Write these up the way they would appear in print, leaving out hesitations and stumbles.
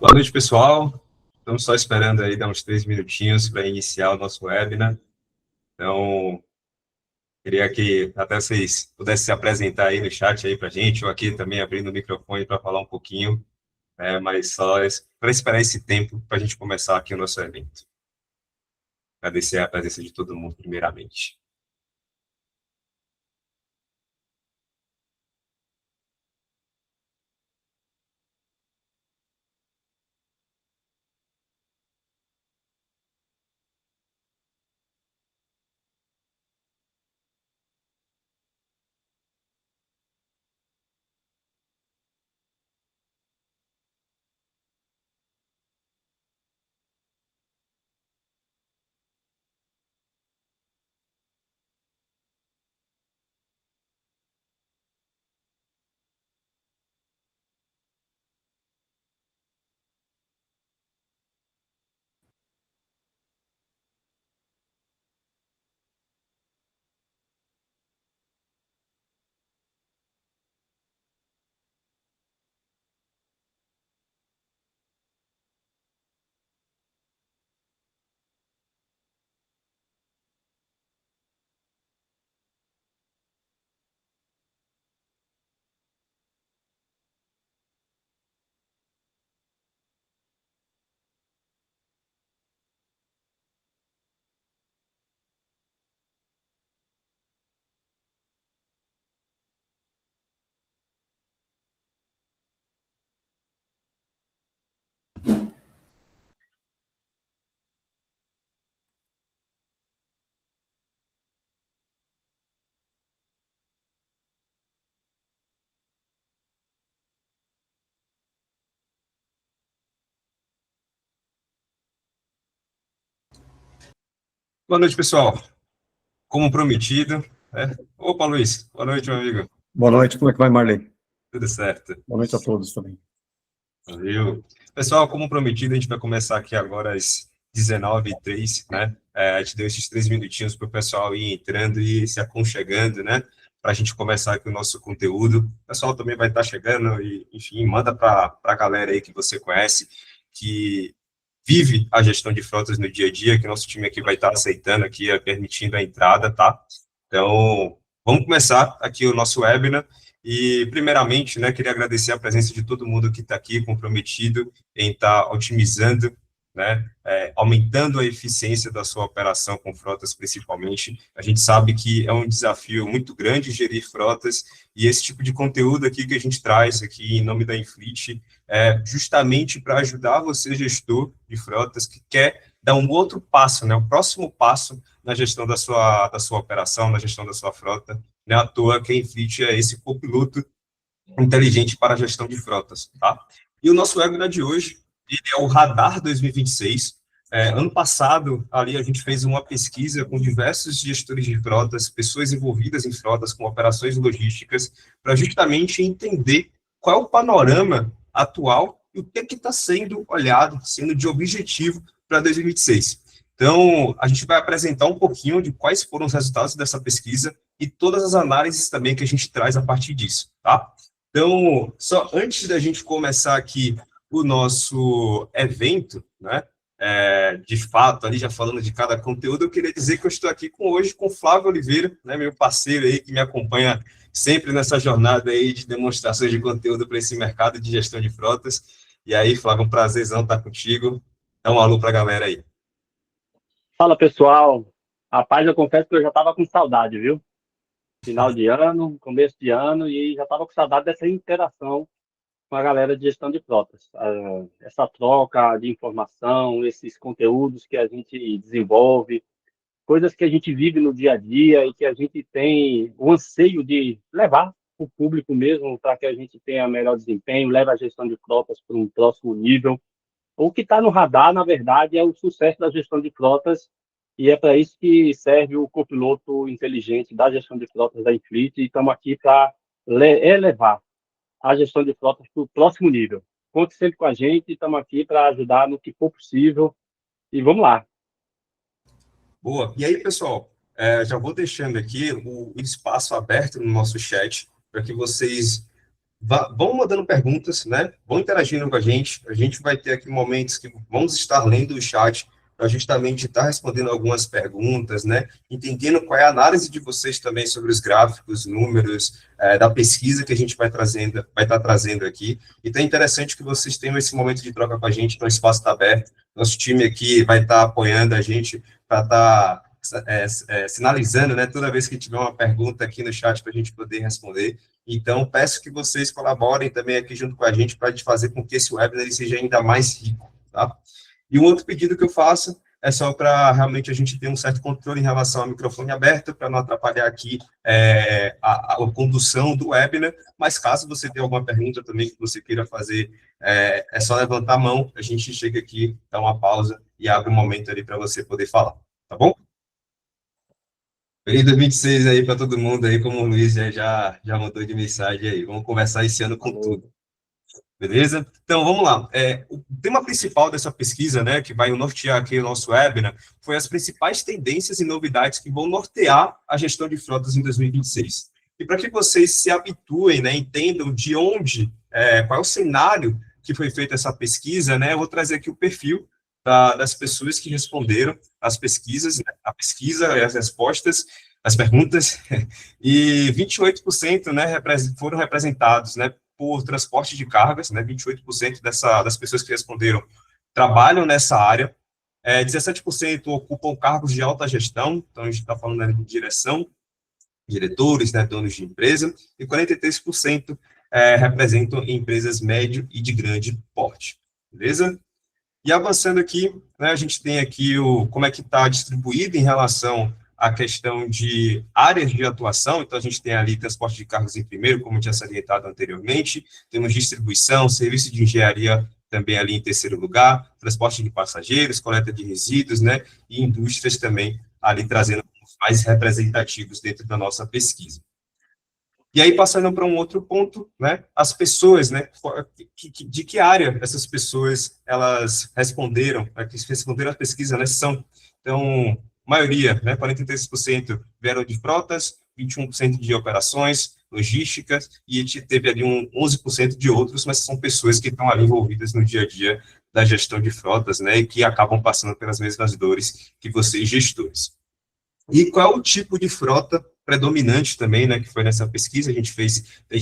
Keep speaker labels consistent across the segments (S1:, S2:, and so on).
S1: Boa noite, pessoal. Estamos só esperando aí dar uns 3 minutinhos para iniciar o nosso webinar. Então, queria que até vocês pudessem se apresentar aí no chat aí para a gente, ou aqui também abrindo o microfone para falar um pouquinho, mas só para esperar esse tempo para a gente começar aqui o nosso evento. Agradecer a presença de todo mundo, primeiramente. Boa noite, pessoal. Como prometido, Opa, Luiz. Boa noite, meu amigo.
S2: Boa noite, como é que vai, Marley?
S1: Tudo certo.
S2: Boa noite a todos também.
S1: Valeu. Pessoal, como prometido, a gente vai começar aqui agora às 19h03, né? A gente deu esses 3 minutinhos para o pessoal ir entrando e se aconchegando, né? Para a gente começar aqui o nosso conteúdo. O pessoal também vai estar chegando e, enfim, manda para a galera aí que você conhece, que vive a gestão de frotas no dia a dia, que nosso time aqui vai estar aceitando aqui, permitindo a entrada, tá? Então, vamos começar aqui o nosso webinar. E, primeiramente, né, queria agradecer a presença de todo mundo que está aqui comprometido em estar otimizando, né, aumentando a eficiência da sua operação com frotas, principalmente. A gente sabe que é um desafio muito grande gerir frotas, e esse tipo de conteúdo aqui que a gente traz aqui em nome da Infleet é justamente para ajudar você, gestor de frotas, que quer dar um outro passo, né, o próximo passo na gestão da sua operação, na gestão da sua frota. Não é à toa que a Infleet é esse copiloto inteligente para a gestão de frotas, tá? E o nosso webinar de hoje, ele é o Radar 2026. Ano passado, ali a gente fez uma pesquisa com diversos gestores de frotas, pessoas envolvidas em frotas com operações logísticas, para justamente entender qual é o panorama atual e o que está sendo olhado, sendo de objetivo para 2026. Então, a gente vai apresentar um pouquinho de quais foram os resultados dessa pesquisa e todas as análises também que a gente traz a partir disso, tá? Então, só antes da gente começar aqui o nosso evento, né, de fato, ali já falando de cada conteúdo, eu queria dizer que eu estou aqui hoje com o Flávio Oliveira, né, meu parceiro aí, que me acompanha sempre nessa jornada aí de demonstrações de conteúdo para esse mercado de gestão de frotas. E aí, Flávio, um prazerzão estar contigo. Dá um alô para a galera aí.
S3: Fala, pessoal. Rapaz, eu confesso que eu já estava com saudade, viu? Final de ano, começo de ano, e já estava com saudade dessa interação com a galera de gestão de frotas. Essa troca de informação, esses conteúdos que a gente desenvolve, coisas que a gente vive no dia a dia e que a gente tem o anseio de levar para o público mesmo, para que a gente tenha melhor desempenho, leve a gestão de frotas para um próximo nível. O que está no radar, na verdade, é o sucesso da gestão de frotas, e é para isso que serve o copiloto inteligente da gestão de frotas da Infleet, e estamos aqui para elevar a gestão de frotas para o próximo nível. Conte sempre com a gente, estamos aqui para ajudar no que for possível, e vamos lá.
S1: Boa. E aí, pessoal, já vou deixando aqui o espaço aberto no nosso chat para que vocês vão mandando perguntas, né? Vão interagindo com a gente. A gente vai ter aqui momentos que vamos estar lendo o chat para justamente estar respondendo algumas perguntas, né? Entendendo qual é a análise de vocês também sobre os gráficos, números, da pesquisa que a gente vai estar trazendo aqui. Então é interessante que vocês tenham esse momento de troca com a gente, então o espaço está aberto. Nosso time aqui vai estar apoiando a gente para estar sinalizando, né? Toda vez que tiver uma pergunta aqui no chat para a gente poder responder. Então, peço que vocês colaborem também aqui junto com a gente para a gente fazer com que esse webinar ele seja ainda mais rico, tá? E um outro pedido que eu faço é só para realmente a gente ter um certo controle em relação ao microfone aberto, para não atrapalhar aqui a condução do webinar, mas caso você tenha alguma pergunta também que você queira fazer, é só levantar a mão, a gente chega aqui, dá uma pausa e abre um momento ali para você poder falar, tá bom? Feliz 2026 aí para todo mundo aí, como o Luiz já mandou de mensagem aí. Vamos conversar esse ano com tudo, beleza? Então, vamos lá. O tema principal dessa pesquisa, né, que vai nortear aqui o nosso webinar, foi as principais tendências e novidades que vão nortear a gestão de frotas em 2026. E para que vocês se habituem, né, entendam de onde, qual é o cenário que foi feita essa pesquisa, né, eu vou trazer aqui o perfil das pessoas que responderam as pesquisas, né, a pesquisa, as respostas, as perguntas, e 28%, né, foram representados, né, por transporte de cargas, né, 28% das pessoas que responderam trabalham nessa área, 17% ocupam cargos de alta gestão, então a gente está falando de direção, diretores, né, donos de empresa, e 43% representam empresas médio e de grande porte, beleza? E avançando aqui, né, a gente tem aqui como é que está distribuído em relação à questão de áreas de atuação. Então, a gente tem ali transporte de cargas em primeiro, como tinha salientado anteriormente, temos distribuição, serviço de engenharia também ali em terceiro lugar, transporte de passageiros, coleta de resíduos, né, e indústrias também ali trazendo os mais representativos dentro da nossa pesquisa. E aí, passando para um outro ponto, né, as pessoas, né, de que área essas pessoas, elas responderam, que responderam à pesquisa, né, são, então, maioria, né, 43% vieram de frotas, 21% de operações, logísticas, e a gente teve ali 11% de outros, mas são pessoas que estão ali envolvidas no dia a dia da gestão de frotas, né, e que acabam passando pelas mesmas dores que vocês, gestores. E qual é o tipo de frota predominante também, né, que foi nessa pesquisa, a gente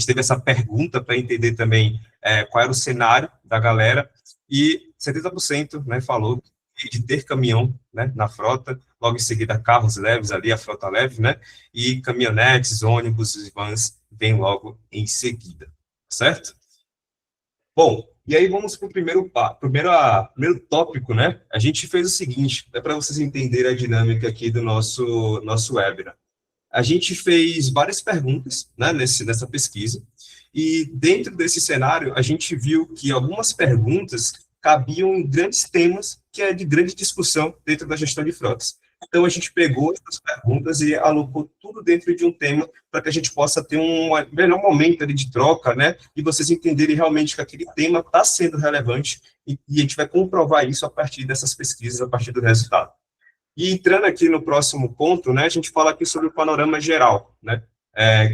S1: teve essa pergunta para entender também qual era o cenário da galera, e 70%, né, falou de ter caminhão, né, na frota, logo em seguida carros leves ali, a frota leve, né, e caminhonetes, ônibus e vans vem logo em seguida, certo? Bom, e aí vamos para o primeiro tópico, né? A gente fez o seguinte, é para vocês entenderem a dinâmica aqui do nosso webinar. A gente fez várias perguntas, né, nessa pesquisa, e dentro desse cenário, a gente viu que algumas perguntas cabiam em grandes temas que é de grande discussão dentro da gestão de frotas. Então, a gente pegou essas perguntas e alocou tudo dentro de um tema para que a gente possa ter um melhor momento ali de troca, né? E vocês entenderem realmente que aquele tema está sendo relevante e a gente vai comprovar isso a partir dessas pesquisas, a partir do resultado. E entrando aqui no próximo ponto, né, a gente fala aqui sobre o panorama geral, né,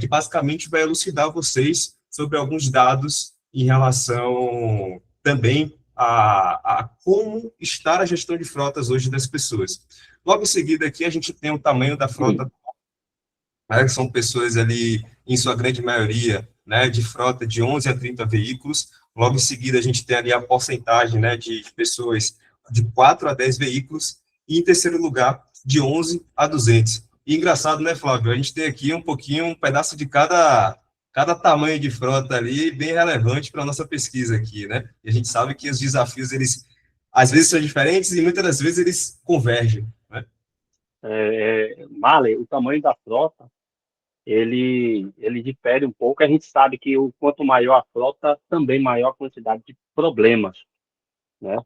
S1: que basicamente vai elucidar vocês sobre alguns dados em relação também a como está a gestão de frotas hoje das pessoas. Logo em seguida aqui a gente tem o tamanho da frota, né, que são pessoas ali, em sua grande maioria, né, de frota de 11 a 30 veículos. Logo em seguida a gente tem ali a porcentagem, né, de pessoas de 4 a 10 veículos, e em terceiro lugar, de 11 a 200. E engraçado, né, Flávio? A gente tem aqui um pedaço de cada tamanho de frota ali, bem relevante para a nossa pesquisa aqui, né? E a gente sabe que os desafios, eles, às vezes, são diferentes e muitas das vezes eles convergem, né?
S3: Marley, o tamanho da frota, ele difere um pouco. A gente sabe que quanto maior a frota, também maior a quantidade de problemas, né?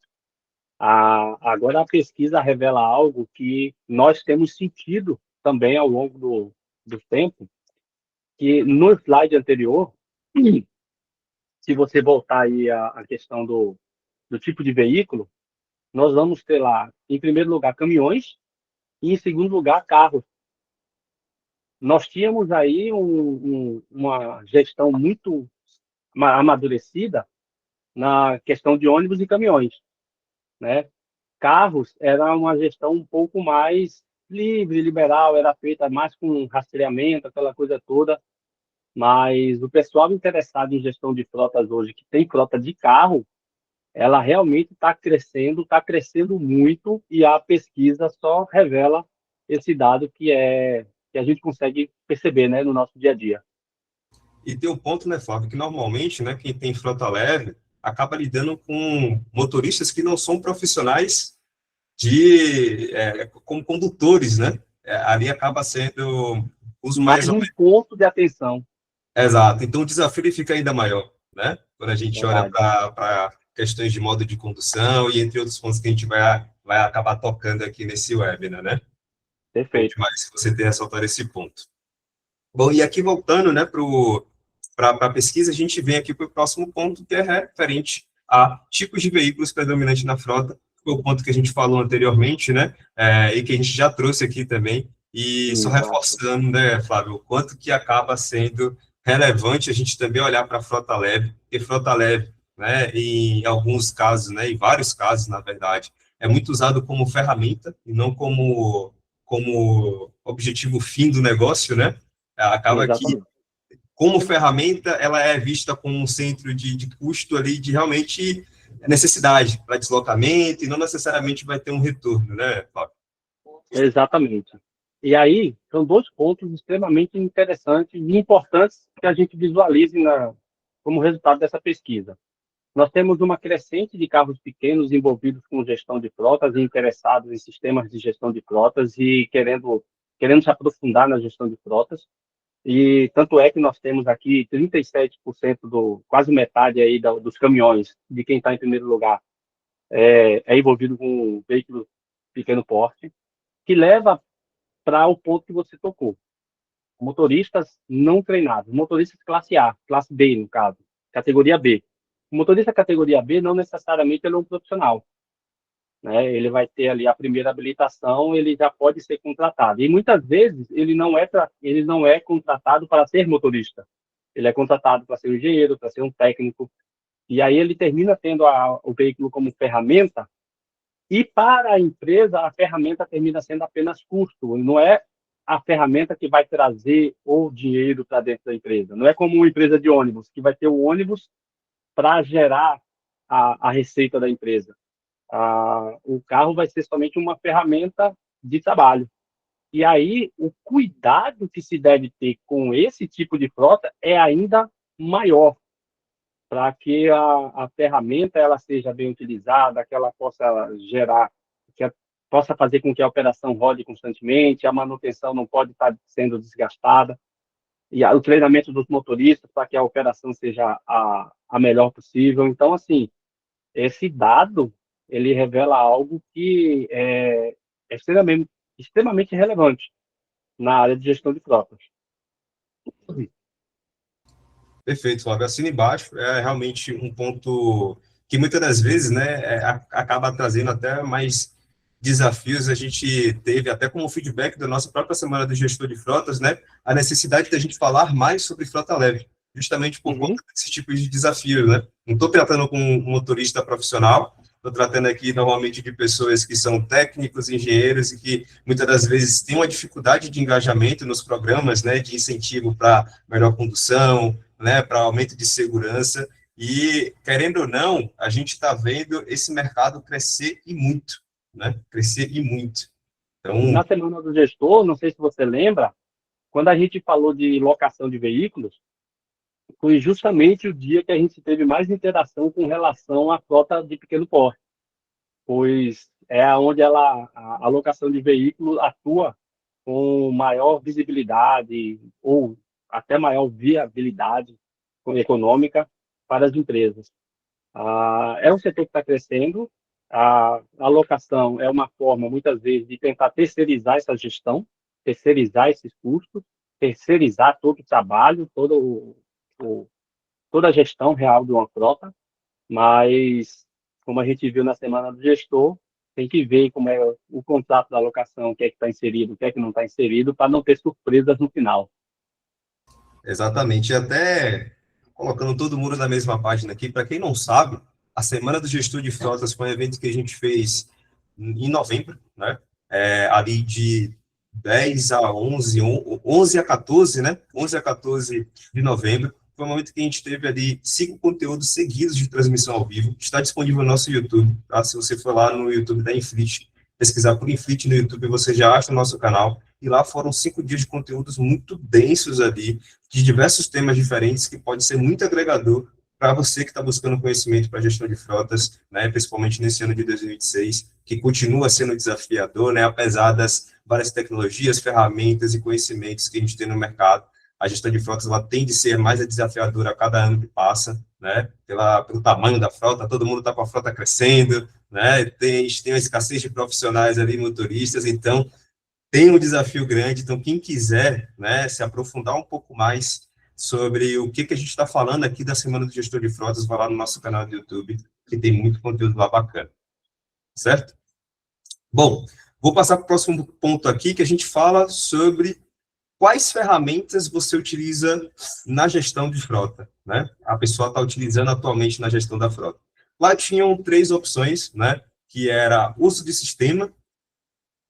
S3: Agora, a pesquisa revela algo que nós temos sentido também ao longo do tempo, que no slide anterior, se você voltar aí à questão do tipo de veículo, nós vamos ter lá, em primeiro lugar, caminhões e, em segundo lugar, carros. Nós tínhamos aí uma gestão muito amadurecida na questão de ônibus e caminhões, né? Carros era uma gestão um pouco mais livre, liberal, era feita mais com rastreamento, aquela coisa toda, mas o pessoal interessado em gestão de frotas hoje, que tem frota de carro, ela realmente está crescendo muito, e a pesquisa só revela esse dado que a gente consegue perceber, né, no nosso dia a dia.
S1: E tem um ponto, né, Flávio, que normalmente, né, quem tem frota leve acaba lidando com motoristas que não são profissionais como condutores, né? Ali acaba sendo os mais...
S3: Mais um ponto de atenção.
S1: Exato. Então, o desafio ele fica ainda maior, né? Quando a gente olha
S3: Verdade.
S1: para questões de modo de condução e entre outros pontos que a gente vai acabar tocando aqui nesse webinar, né? Bom
S3: Perfeito.
S1: demais você ter ressaltado esse ponto. Bom, e aqui voltando, né, para a pesquisa, a gente vem aqui para o próximo ponto, que é referente a tipos de veículos predominantes na frota, que foi o ponto que a gente falou anteriormente, né, e que a gente já trouxe aqui também, e só
S3: Exato.
S1: reforçando, né, Flávio, o quanto que acaba sendo relevante a gente também olhar para a frota leve, porque frota leve, né, em alguns casos, né, em vários casos, na verdade, é muito usado como ferramenta e não como objetivo fim do negócio, né, acaba que,
S3: Exatamente.
S1: como ferramenta, ela é vista como um centro de custo ali, de realmente necessidade para deslocamento, e não necessariamente vai ter um retorno, né, Fábio?
S3: Exatamente. E aí, são dois pontos extremamente interessantes e importantes que a gente visualize como resultado dessa pesquisa. Nós temos uma crescente de carros pequenos envolvidos com gestão de frotas e interessados em sistemas de gestão de frotas e querendo se aprofundar na gestão de frotas. E tanto é que nós temos aqui 37% quase metade aí dos caminhões, de quem está em primeiro lugar, é envolvido com veículos pequeno porte, que leva para o ponto que você tocou. Motoristas não treinados, motoristas classe A, classe B, no caso, categoria B. O motorista categoria B não necessariamente ele é um profissional, né? Ele vai ter ali a primeira habilitação, ele já pode ser contratado. E muitas vezes ele não é contratado para ser motorista. Ele é contratado para ser um engenheiro, para ser um técnico. E aí ele termina tendo o veículo como ferramenta, e para a empresa a ferramenta termina sendo apenas custo, não é a ferramenta que vai trazer o dinheiro para dentro da empresa. Não é como uma empresa de ônibus, que vai ter o ônibus para gerar a receita da empresa. O carro vai ser somente uma ferramenta de trabalho. E aí, o cuidado que se deve ter com esse tipo de frota é ainda maior, para que a ferramenta ela seja bem utilizada, que ela possa gerar, possa fazer com que a operação rode constantemente, a manutenção não pode estar sendo desgastada, e o treinamento dos motoristas para que a operação seja a melhor possível. Então, assim, esse dado, ele revela algo que é extremamente relevante na área de gestão de frotas.
S1: Perfeito, Flávio. Assina embaixo, é realmente um ponto que muitas das vezes, né, acaba trazendo até mais desafios. A gente teve até como feedback da nossa própria semana do gestor de frotas, né, a necessidade da gente falar mais sobre frota leve, justamente por
S3: Uhum.
S1: conta desse tipo de desafio, né. Não estou tratando com um motorista profissional, estou tratando aqui normalmente de pessoas que são técnicos, engenheiros e que muitas das vezes têm uma dificuldade de engajamento nos programas, né, de incentivo para melhor condução, né, para aumento de segurança, e, querendo ou não, a gente está vendo esse mercado crescer e muito, né, crescer e muito.
S3: Na
S1: Então,
S3: semana do gestor, não sei se você lembra, quando a gente falou de locação de veículos, foi justamente o dia que a gente teve mais interação com relação à frota de pequeno porte, pois é onde a locação de veículos atua com maior visibilidade ou até maior viabilidade econômica para as empresas. É um setor que está crescendo. A locação é uma forma, muitas vezes, de tentar terceirizar essa gestão, terceirizar esses custos, terceirizar todo o trabalho, toda a gestão real de uma frota, mas, como a gente viu na semana do gestor, tem que ver como é o contrato da locação, o que é que está inserido, o que é que não está inserido, para não ter surpresas no final.
S1: exatamente, e até colocando todo mundo na mesma página aqui. Para quem não sabe, a Semana do Gestor de Frotas foi um evento que a gente fez em novembro, né? Ali de 10 a 11, 11 a 14, né? 11 a 14 de novembro. Foi um momento que a gente teve ali 5 conteúdos seguidos de transmissão ao vivo. Está disponível no nosso YouTube, tá? Se você for lá no YouTube da Inflit, pesquisar por Inflit no YouTube, você já acha o nosso canal. E lá foram 5 dias de conteúdos muito densos ali, de diversos temas diferentes, que pode ser muito agregador para você que está buscando conhecimento para gestão de frotas, né, principalmente nesse ano de 2026, que continua sendo desafiador, né, apesar das várias tecnologias, ferramentas e conhecimentos que a gente tem no mercado. A gestão de frotas ela tende a ser mais desafiadora a cada ano que passa, né, pelo tamanho da frota, todo mundo está com a frota crescendo, né, a gente tem uma escassez de profissionais ali, motoristas, então tem um desafio grande. Então, quem quiser, né, se aprofundar um pouco mais sobre o que a gente está falando aqui da Semana do Gestor de Frotas, vai lá no nosso canal do YouTube, que tem muito conteúdo lá bacana, certo? Bom, vou passar para o próximo ponto aqui, que a gente fala sobre quais ferramentas você utiliza na gestão de frota, né? A pessoa está utilizando atualmente na gestão da frota. Lá tinham 3 opções, né? Que era uso de sistema,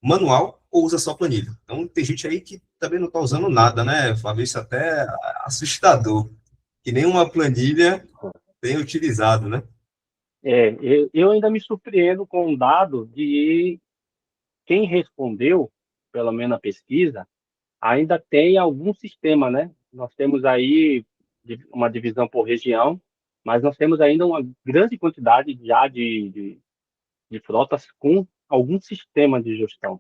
S1: manual ou usa só planilha. Então, tem gente aí que também não está usando nada, né, Flávio? Isso até é assustador, que nenhuma planilha tem utilizado, né?
S3: Eu ainda me surpreendo com um dado de quem respondeu, pelo menos na pesquisa, ainda tem algum sistema, né? Nós temos aí uma divisão por região, mas nós temos ainda uma grande quantidade já de frotas com algum sistema de gestão.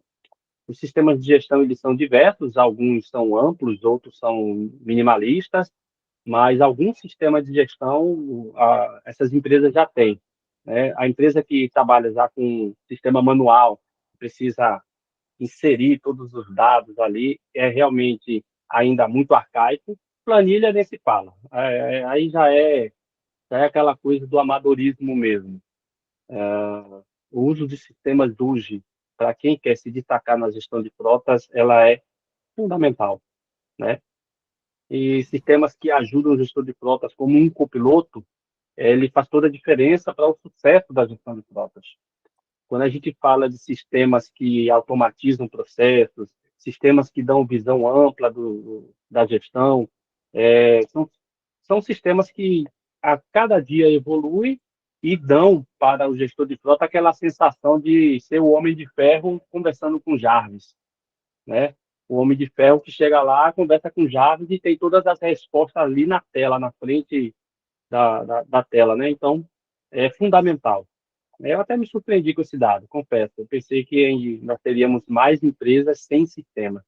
S3: Os sistemas de gestão eles são diversos, alguns são amplos, outros são minimalistas, mas algum sistema de gestão essas empresas já têm, né? A empresa que trabalha já com sistema manual, precisa inserir todos os dados ali, é realmente ainda muito arcaico. Planilha nem se fala. Aí já é aquela coisa do amadorismo mesmo. O uso de sistemas DUG, para quem quer se destacar na gestão de frotas, ela é fundamental, né? E sistemas que ajudam o gestor de frotas, como um copiloto, ele faz toda a diferença para o sucesso da gestão de frotas. Quando a gente fala de sistemas que automatizam processos, sistemas que dão visão ampla da gestão, são sistemas que a cada dia evoluem e dão para o gestor de frota aquela sensação de ser o homem de ferro conversando com Jarvis, né? O homem de ferro que chega lá, conversa com Jarvis e tem todas as respostas ali na tela, na frente da tela, né? Então, é fundamental. Eu até me surpreendi com esse dado, confesso. Eu pensei que nós teríamos mais empresas sem sistema.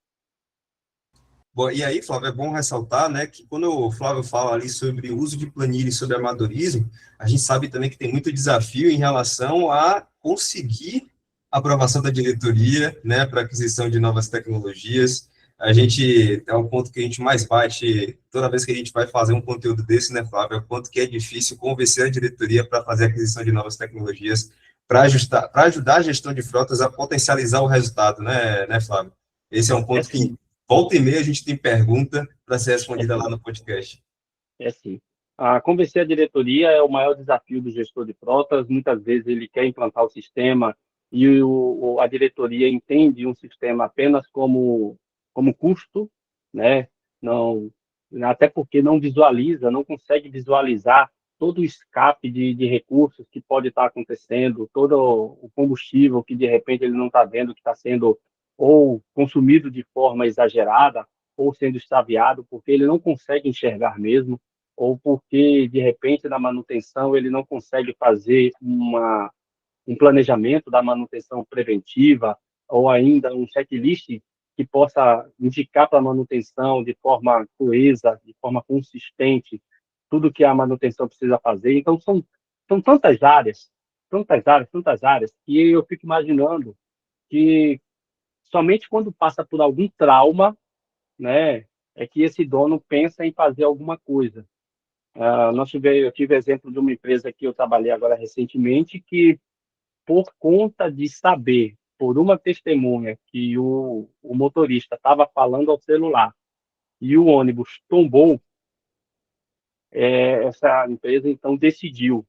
S1: Bom, e aí, Flávio, é bom ressaltar, né, que quando o Flávio fala ali sobre o uso de planilha e sobre amadorismo, a gente sabe também que tem muito desafio em relação a conseguir a aprovação da diretoria, né, para aquisição de novas tecnologias. A gente, é um ponto que a gente mais bate toda vez que a gente vai fazer um conteúdo desse, né, Flávio, é o quanto que é difícil convencer a diretoria para fazer a aquisição de novas tecnologias, para ajudar a gestão de frotas a potencializar o resultado, né, Flávio? Esse é um ponto que
S3: Sim.
S1: volta e meia a gente tem pergunta para ser respondida lá
S3: Sim.
S1: no podcast.
S3: Sim. Convencer a diretoria é o maior desafio do gestor de frotas. Muitas vezes ele quer implantar o sistema e a diretoria entende um sistema apenas como custo, né? Não, até porque não visualiza, não consegue visualizar todo o escape de recursos que pode estar acontecendo, todo o combustível que de repente ele não está vendo que está sendo ou consumido de forma exagerada ou sendo extraviado, porque ele não consegue enxergar mesmo, ou porque, de repente, na manutenção, ele não consegue fazer um planejamento da manutenção preventiva, ou ainda um checklist que possa indicar para a manutenção de forma coesa, de forma consistente, tudo que a manutenção precisa fazer. Então, são tantas áreas, que eu fico imaginando que somente quando passa por algum trauma, né, é que esse dono pensa em fazer alguma coisa. Eu tive exemplo de uma empresa que eu trabalhei agora recentemente, que por conta de saber, por uma testemunha, que o motorista estava falando ao celular e o ônibus tombou, essa empresa, então, decidiu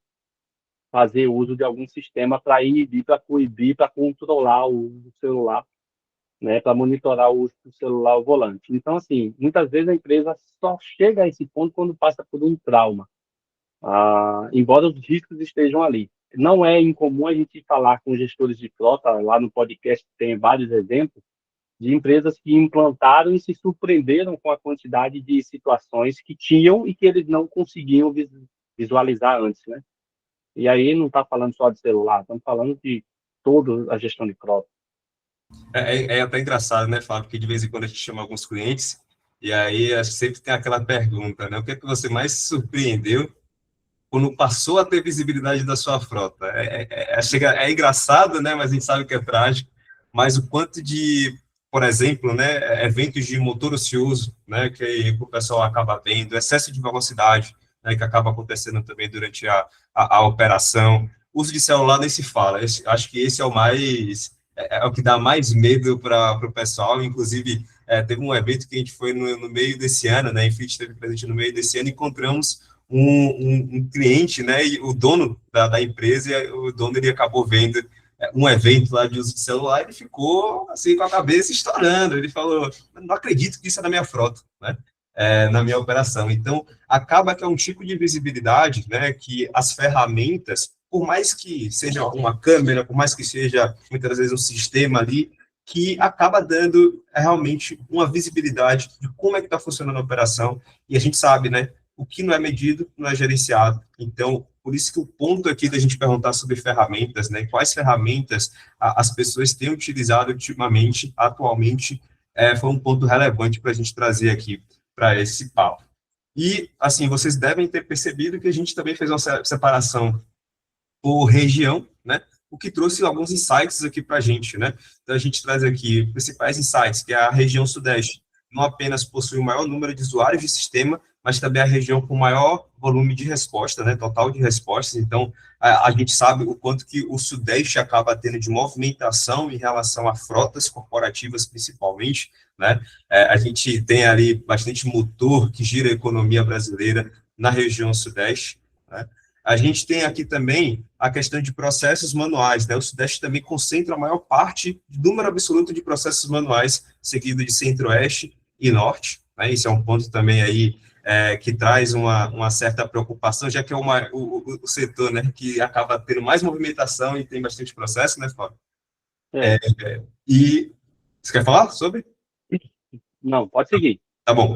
S3: fazer uso de algum sistema para inibir, para coibir, para controlar o uso do celular, né, para monitorar o uso do celular ao volante. Então, assim, muitas vezes a empresa só chega a esse ponto quando passa por um trauma, embora os riscos estejam ali. Não é incomum a gente falar com gestores de frota, lá no podcast tem vários exemplos, de empresas que implantaram e se surpreenderam com a quantidade de situações que tinham e que eles não conseguiam visualizar antes, né? E aí não está falando só de celular, estamos falando de toda a gestão de frota.
S1: É até engraçado, né, Fábio, porque de vez em quando a gente chama alguns clientes, e aí acho que sempre tem aquela pergunta, né, o que é que você mais se surpreendeu quando passou a ter visibilidade da sua frota? É engraçado, né, mas a gente sabe que é trágico, mas o quanto de, por exemplo, né, eventos de motor ocioso, né, que o pessoal acaba vendo, excesso de velocidade, né, que acaba acontecendo também durante a operação, uso de celular nem se fala, acho que esse é o mais, é o que dá mais medo para o pessoal, inclusive, teve um evento que a gente foi no meio desse ano, né, a Infinity esteve presente no meio desse ano, e encontramos um cliente, né, e o dono da empresa, o dono ele acabou vendo um evento lá de uso de celular, ele ficou assim com a cabeça estourando, ele falou, não acredito que isso é na minha frota, né, na minha operação. Então, acaba que é um tipo de visibilidade, né, que as ferramentas, por mais que seja uma câmera, por mais que seja, muitas vezes, um sistema ali, que acaba dando realmente uma visibilidade de como é que está funcionando a operação, e a gente sabe, né, o que não é medido não é gerenciado. Então, por isso que o ponto aqui da gente perguntar sobre ferramentas, né, quais ferramentas as pessoas têm utilizado ultimamente, atualmente, foi um ponto relevante para a gente trazer aqui para esse papo. E, assim, vocês devem ter percebido que a gente também fez uma separação por região, né, o que trouxe alguns insights aqui para a gente, né? Então, a gente traz aqui principais insights, que é a região Sudeste, não apenas possui o maior número de usuários de sistema, mas também a região com maior volume de resposta, né, total de respostas. Então, a gente sabe o quanto que o Sudeste acaba tendo de movimentação em relação a frotas corporativas, principalmente, né? A gente tem ali bastante motor que gira a economia brasileira na região Sudeste, né? A gente tem aqui também a questão de processos manuais, né? O Sudeste também concentra a maior parte do número absoluto de processos manuais, seguido de Centro-Oeste e Norte, né? Esse é um ponto também aí que traz uma certa preocupação, já que é o setor, né, que acaba tendo mais movimentação e tem bastante processo, né, Fábio? E você quer falar sobre?
S3: Não, pode seguir.
S1: Tá bom.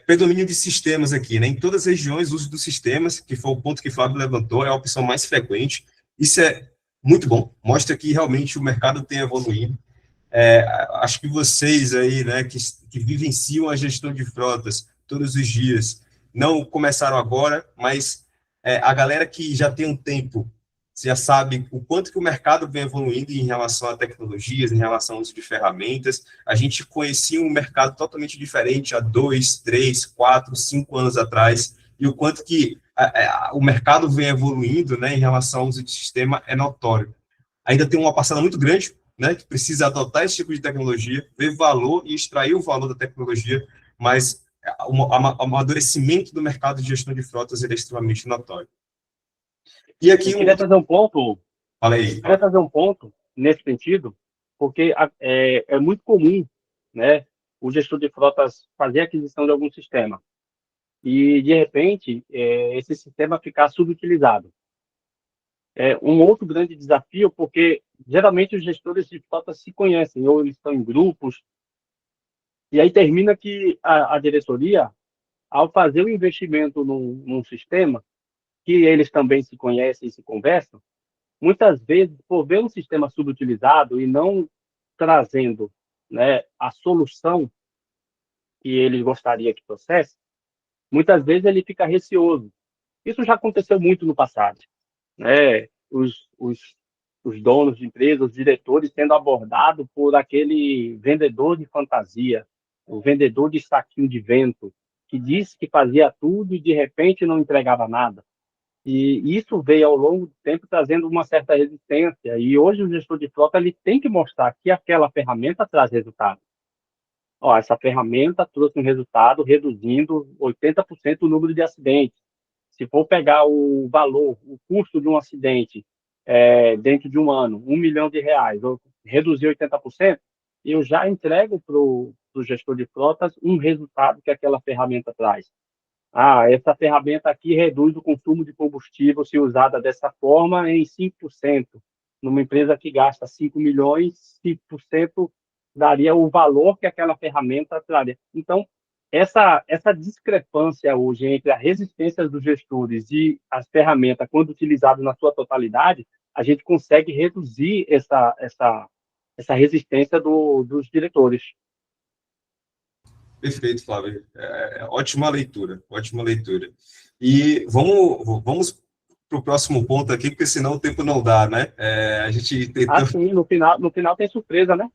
S1: Predomínio de sistemas aqui, né? Em todas as regiões, o uso dos sistemas, que foi o ponto que o Flávio levantou, é a opção mais frequente. Isso é muito bom, mostra que realmente o mercado tem evoluído. Acho que vocês aí, né, que vivenciam a gestão de frotas todos os dias, não começaram agora, mas a galera que já tem um tempo, já sabe o quanto que o mercado vem evoluindo em relação a tecnologias, em relação ao uso de ferramentas. A gente conhecia um mercado totalmente diferente há 2, 3, 4, 5 anos atrás, e o quanto que o mercado vem evoluindo, né, em relação ao uso de sistema é notório. Ainda tem uma parcela muito grande, né, que precisa adotar esse tipo de tecnologia, ver valor e extrair o valor da tecnologia, mas o amadurecimento do mercado de gestão de frotas ele é extremamente notório. E aqui
S3: Eu queria trazer um ponto,
S1: Fala aí.
S3: nesse sentido, porque é muito comum, né, o gestor de frotas fazer aquisição de algum sistema e, de repente, esse sistema ficar subutilizado. Um outro grande desafio, porque geralmente os gestores de frotas se conhecem, ou eles estão em grupos, e aí termina que a diretoria, ao fazer o investimento num sistema, que eles também se conhecem e se conversam, muitas vezes, por ver um sistema subutilizado e não trazendo, né, a solução que ele gostaria que trouxesse, muitas vezes ele fica receoso. Isso já aconteceu muito no passado, né? Os donos de empresas, os diretores sendo abordados por aquele vendedor de fantasia, o vendedor de saquinho de vento, que disse que fazia tudo e de repente não entregava nada. E isso veio ao longo do tempo trazendo uma certa resistência. E hoje o gestor de frota ele tem que mostrar que aquela ferramenta traz resultado. Ó, essa ferramenta trouxe um resultado reduzindo 80% o número de acidentes. Se for pegar o valor, o custo de um acidente dentro de um ano, R$ 1 milhão, ou reduzir 80%, eu já entrego para o gestor de frotas um resultado que aquela ferramenta traz. Ah, essa ferramenta aqui reduz o consumo de combustível se usada dessa forma em 5%. Numa empresa que gasta 5 milhões, 5% daria o valor que aquela ferramenta traria. Então, essa discrepância hoje entre a resistência dos gestores e as ferramentas, quando utilizadas na sua totalidade, a gente consegue reduzir essa resistência dos diretores.
S1: Perfeito, Flávio. Ótima leitura, ótima leitura. E vamos para o próximo ponto aqui, porque senão o tempo não dá, né? A gente tentou.
S3: Sim, no final tem surpresa, né?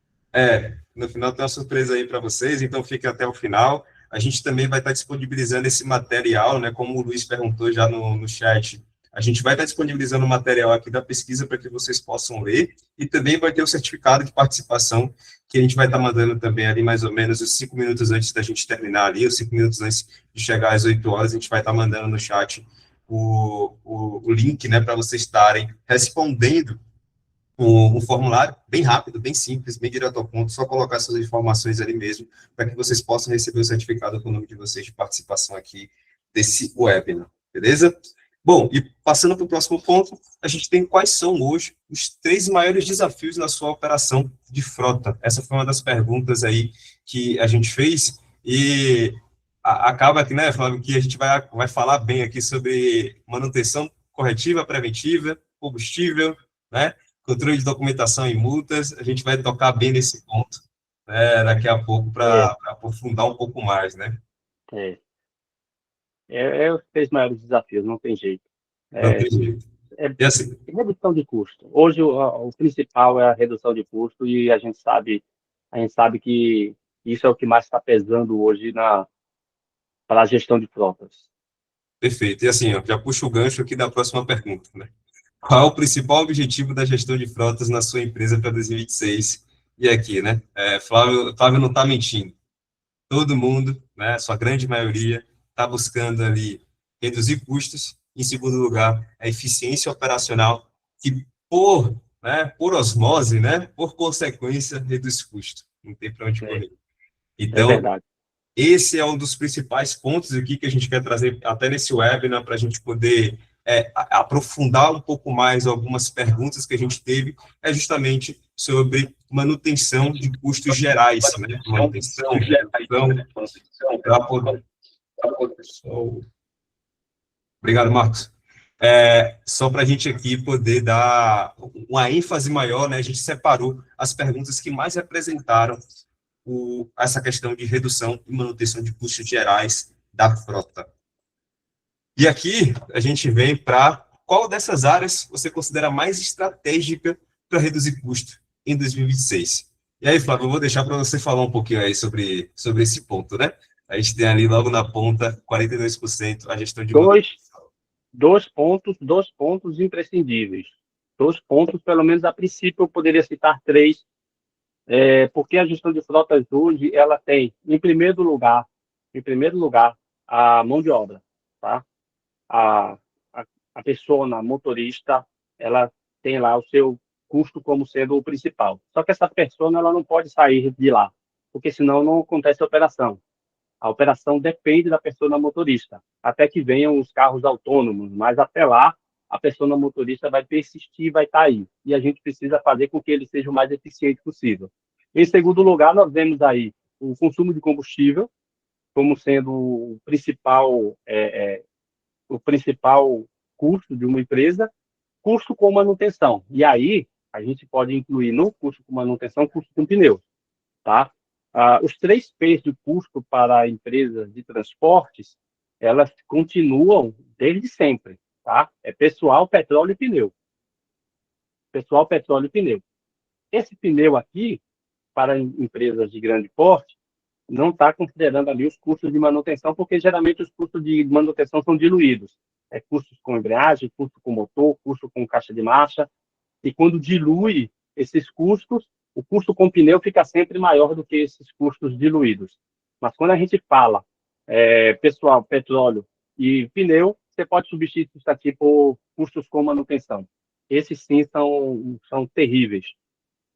S1: No final tem uma surpresa aí para vocês, então fica até o final. A gente também vai estar disponibilizando esse material, né? Como o Luiz perguntou já no chat, a gente vai estar disponibilizando o material aqui da pesquisa para que vocês possam ler, e também vai ter o certificado de participação, que a gente vai estar mandando também ali mais ou menos os 5 minutos antes da gente terminar ali, os 5 minutos antes de chegar às 8 horas, a gente vai estar mandando no chat o link, né, para vocês estarem respondendo um formulário bem rápido, bem simples, bem direto ao ponto, só colocar suas informações ali mesmo, para que vocês possam receber o certificado com o nome de vocês de participação aqui desse webinar, beleza? Bom, e passando para o próximo ponto, a gente tem quais são hoje os 3 maiores desafios na sua operação de frota. Essa foi uma das perguntas aí que a gente fez, e acaba aqui, né, Flávio, que a gente vai falar bem aqui sobre manutenção corretiva, preventiva, combustível, né, controle de documentação e multas. A gente vai tocar bem nesse ponto, né, daqui a pouco, para aprofundar um pouco mais, né?
S3: Os 3 maiores desafios, não tem jeito.
S1: Não tem jeito. E assim,
S3: Redução de custo. Hoje, o principal é a redução de custo, e a gente sabe que isso é o que mais está pesando hoje para a gestão de frotas.
S1: perfeito. E assim, ó, já puxo o gancho aqui da próxima pergunta, né? Qual é o principal objetivo da gestão de frotas na sua empresa para 2026? E aqui, né? Flávio não está mentindo. Todo mundo, né, sua grande maioria, está buscando ali reduzir custos. Em segundo lugar, a eficiência operacional, que por osmose, né, por consequência, reduz custo. Não tem para onde correr. Então,
S3: verdade.
S1: esse é um dos principais pontos aqui que a gente quer trazer até nesse webinar, para a gente poder aprofundar um pouco mais algumas perguntas que a gente teve, justamente sobre manutenção de custos gerais, né? Manutenção, Obrigado, Marcos. Só para a gente aqui poder dar uma ênfase maior, né? A gente separou as perguntas que mais representaram essa questão de redução e manutenção de custos gerais da frota. E aqui a gente vem para qual dessas áreas você considera mais estratégica para reduzir custo em 2026. E aí, Flávio, eu vou deixar para você falar um pouquinho aí sobre esse ponto, né? A gente tem ali logo na ponta 42% a gestão de
S3: dois pontos imprescindíveis. 2 pontos, pelo menos a princípio eu poderia citar 3, porque a gestão de frotas hoje ela tem, em primeiro lugar, a mão de obra, tá? A pessoa, motorista, ela tem lá o seu custo como sendo o principal. Só que essa pessoa ela não pode sair de lá, porque senão não acontece a operação. A operação depende da pessoa motorista, até que venham os carros autônomos, mas até lá a pessoa motorista vai persistir, vai estar aí. E a gente precisa fazer com que ele seja o mais eficiente possível. Em segundo lugar, nós vemos aí o consumo de combustível como sendo o principal custo de uma empresa, custo com manutenção. E aí, a gente pode incluir no custo com manutenção, custo com pneus, tá? Os 3 P's de custo para empresas de transportes, elas continuam desde sempre, tá? Pessoal, petróleo e pneu. Pessoal, petróleo e pneu. Esse pneu aqui, para empresas de grande porte, não está considerando ali os custos de manutenção, porque geralmente os custos de manutenção são diluídos. Custos com embreagem, custo com motor, custo com caixa de marcha, e quando dilui esses custos, o custo com pneu fica sempre maior do que esses custos diluídos. Mas quando a gente fala, pessoal, petróleo e pneu, você pode substituir por custos com manutenção. Esses sim são terríveis.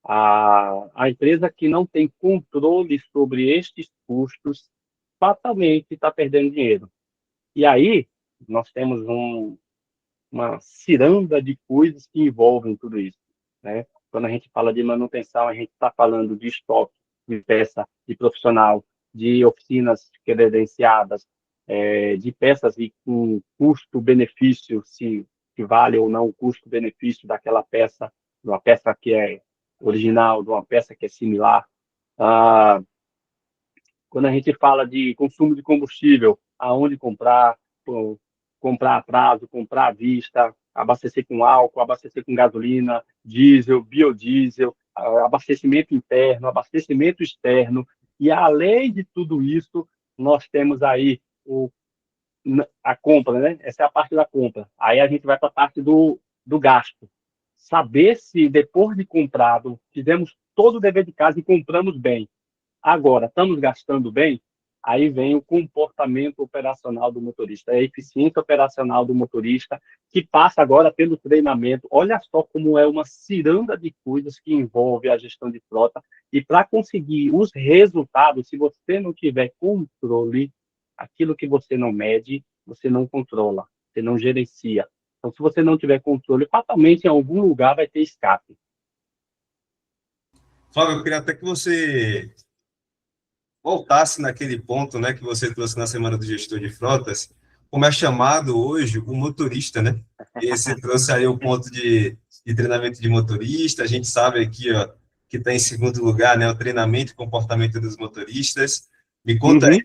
S3: A empresa que não tem controle sobre estes custos fatalmente está perdendo dinheiro. E aí, nós temos uma ciranda de coisas que envolvem tudo isso, né? Quando a gente fala de manutenção, a gente está falando de estoque, de peça, de profissional, de oficinas credenciadas, de peças e com custo-benefício, se vale ou não o custo-benefício daquela peça, de uma peça que é original, de uma peça que é similar. Quando a gente fala de consumo de combustível, aonde comprar, comprar a prazo, comprar à vista, abastecer com álcool, abastecer com gasolina, diesel, biodiesel, abastecimento interno, abastecimento externo. E, além de tudo isso, nós temos aí a compra, né? Essa é a parte da compra. Aí a gente vai para a parte do gasto. Saber se, depois de comprado, fizemos todo o dever de casa e compramos bem. Agora, estamos gastando bem? Aí vem o comportamento operacional do motorista, a eficiência operacional do motorista, que passa agora pelo treinamento. Olha só como é uma ciranda de coisas que envolve a gestão de frota. E para conseguir os resultados, se você não tiver controle, aquilo que você não mede, você não controla, você não gerencia. Então, se você não tiver controle, fatalmente em algum lugar vai ter escape.
S1: Flávio, eu queria até que você voltasse naquele ponto, né, que você trouxe na Semana do Gestor de Frotas, como é chamado hoje o motorista, né? E você trouxe aí o ponto de treinamento de motorista, a gente sabe aqui, ó, que está em segundo lugar, né, o treinamento e comportamento dos motoristas. Me conta aí,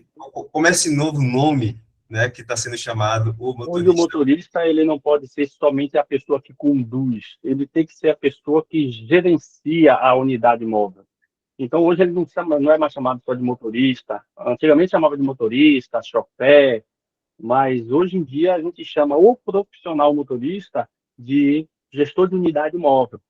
S1: como é esse novo nome, né, que está sendo chamado o
S3: Onde o
S1: motorista?
S3: motorista ele não pode ser somente a pessoa que conduz, ele tem que ser a pessoa que gerencia a unidade móvel. Então, hoje ele não é mais chamado só de motorista. Antigamente chamava de motorista, chofé, mas hoje em dia a gente chama o profissional motorista de gestor de unidade móvel,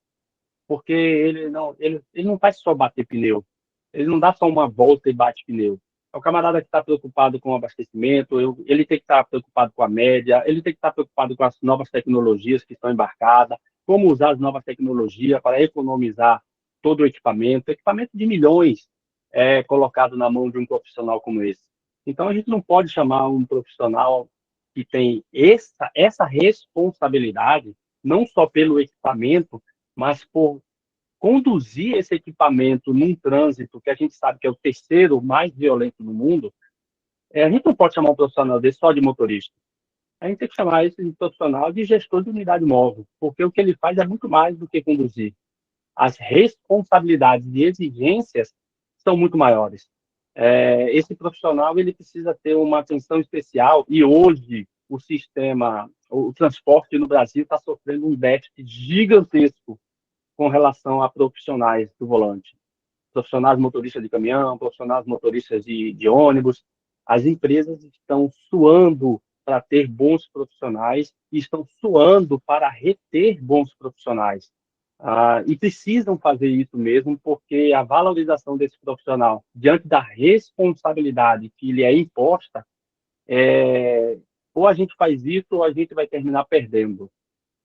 S3: porque ele não faz só bater pneu, ele não dá só uma volta e bate pneu. É o camarada que está preocupado com o abastecimento, ele tem que estar preocupado com a média, ele tem que estar preocupado com as novas tecnologias que estão embarcadas, como usar as novas tecnologias para economizar todo o equipamento de milhões colocado na mão de um profissional como esse. Então, a gente não pode chamar um profissional que tem essa responsabilidade, não só pelo equipamento, mas por conduzir esse equipamento num trânsito que a gente sabe que é o terceiro mais violento do mundo. A gente não pode chamar um profissional desse só de motorista. A gente tem que chamar esse profissional de gestor de unidade móvel, porque o que ele faz é muito mais do que conduzir. As responsabilidades e exigências são muito maiores. Esse profissional ele precisa ter uma atenção especial e hoje o transporte no Brasil está sofrendo um déficit gigantesco com relação a profissionais do volante. Profissionais motoristas de caminhão, profissionais motoristas de ônibus. As empresas estão suando para ter bons profissionais e estão suando para reter bons profissionais. E precisam fazer isso mesmo, porque a valorização desse profissional, diante da responsabilidade que lhe é imposta, ou a gente faz isso ou a gente vai terminar perdendo.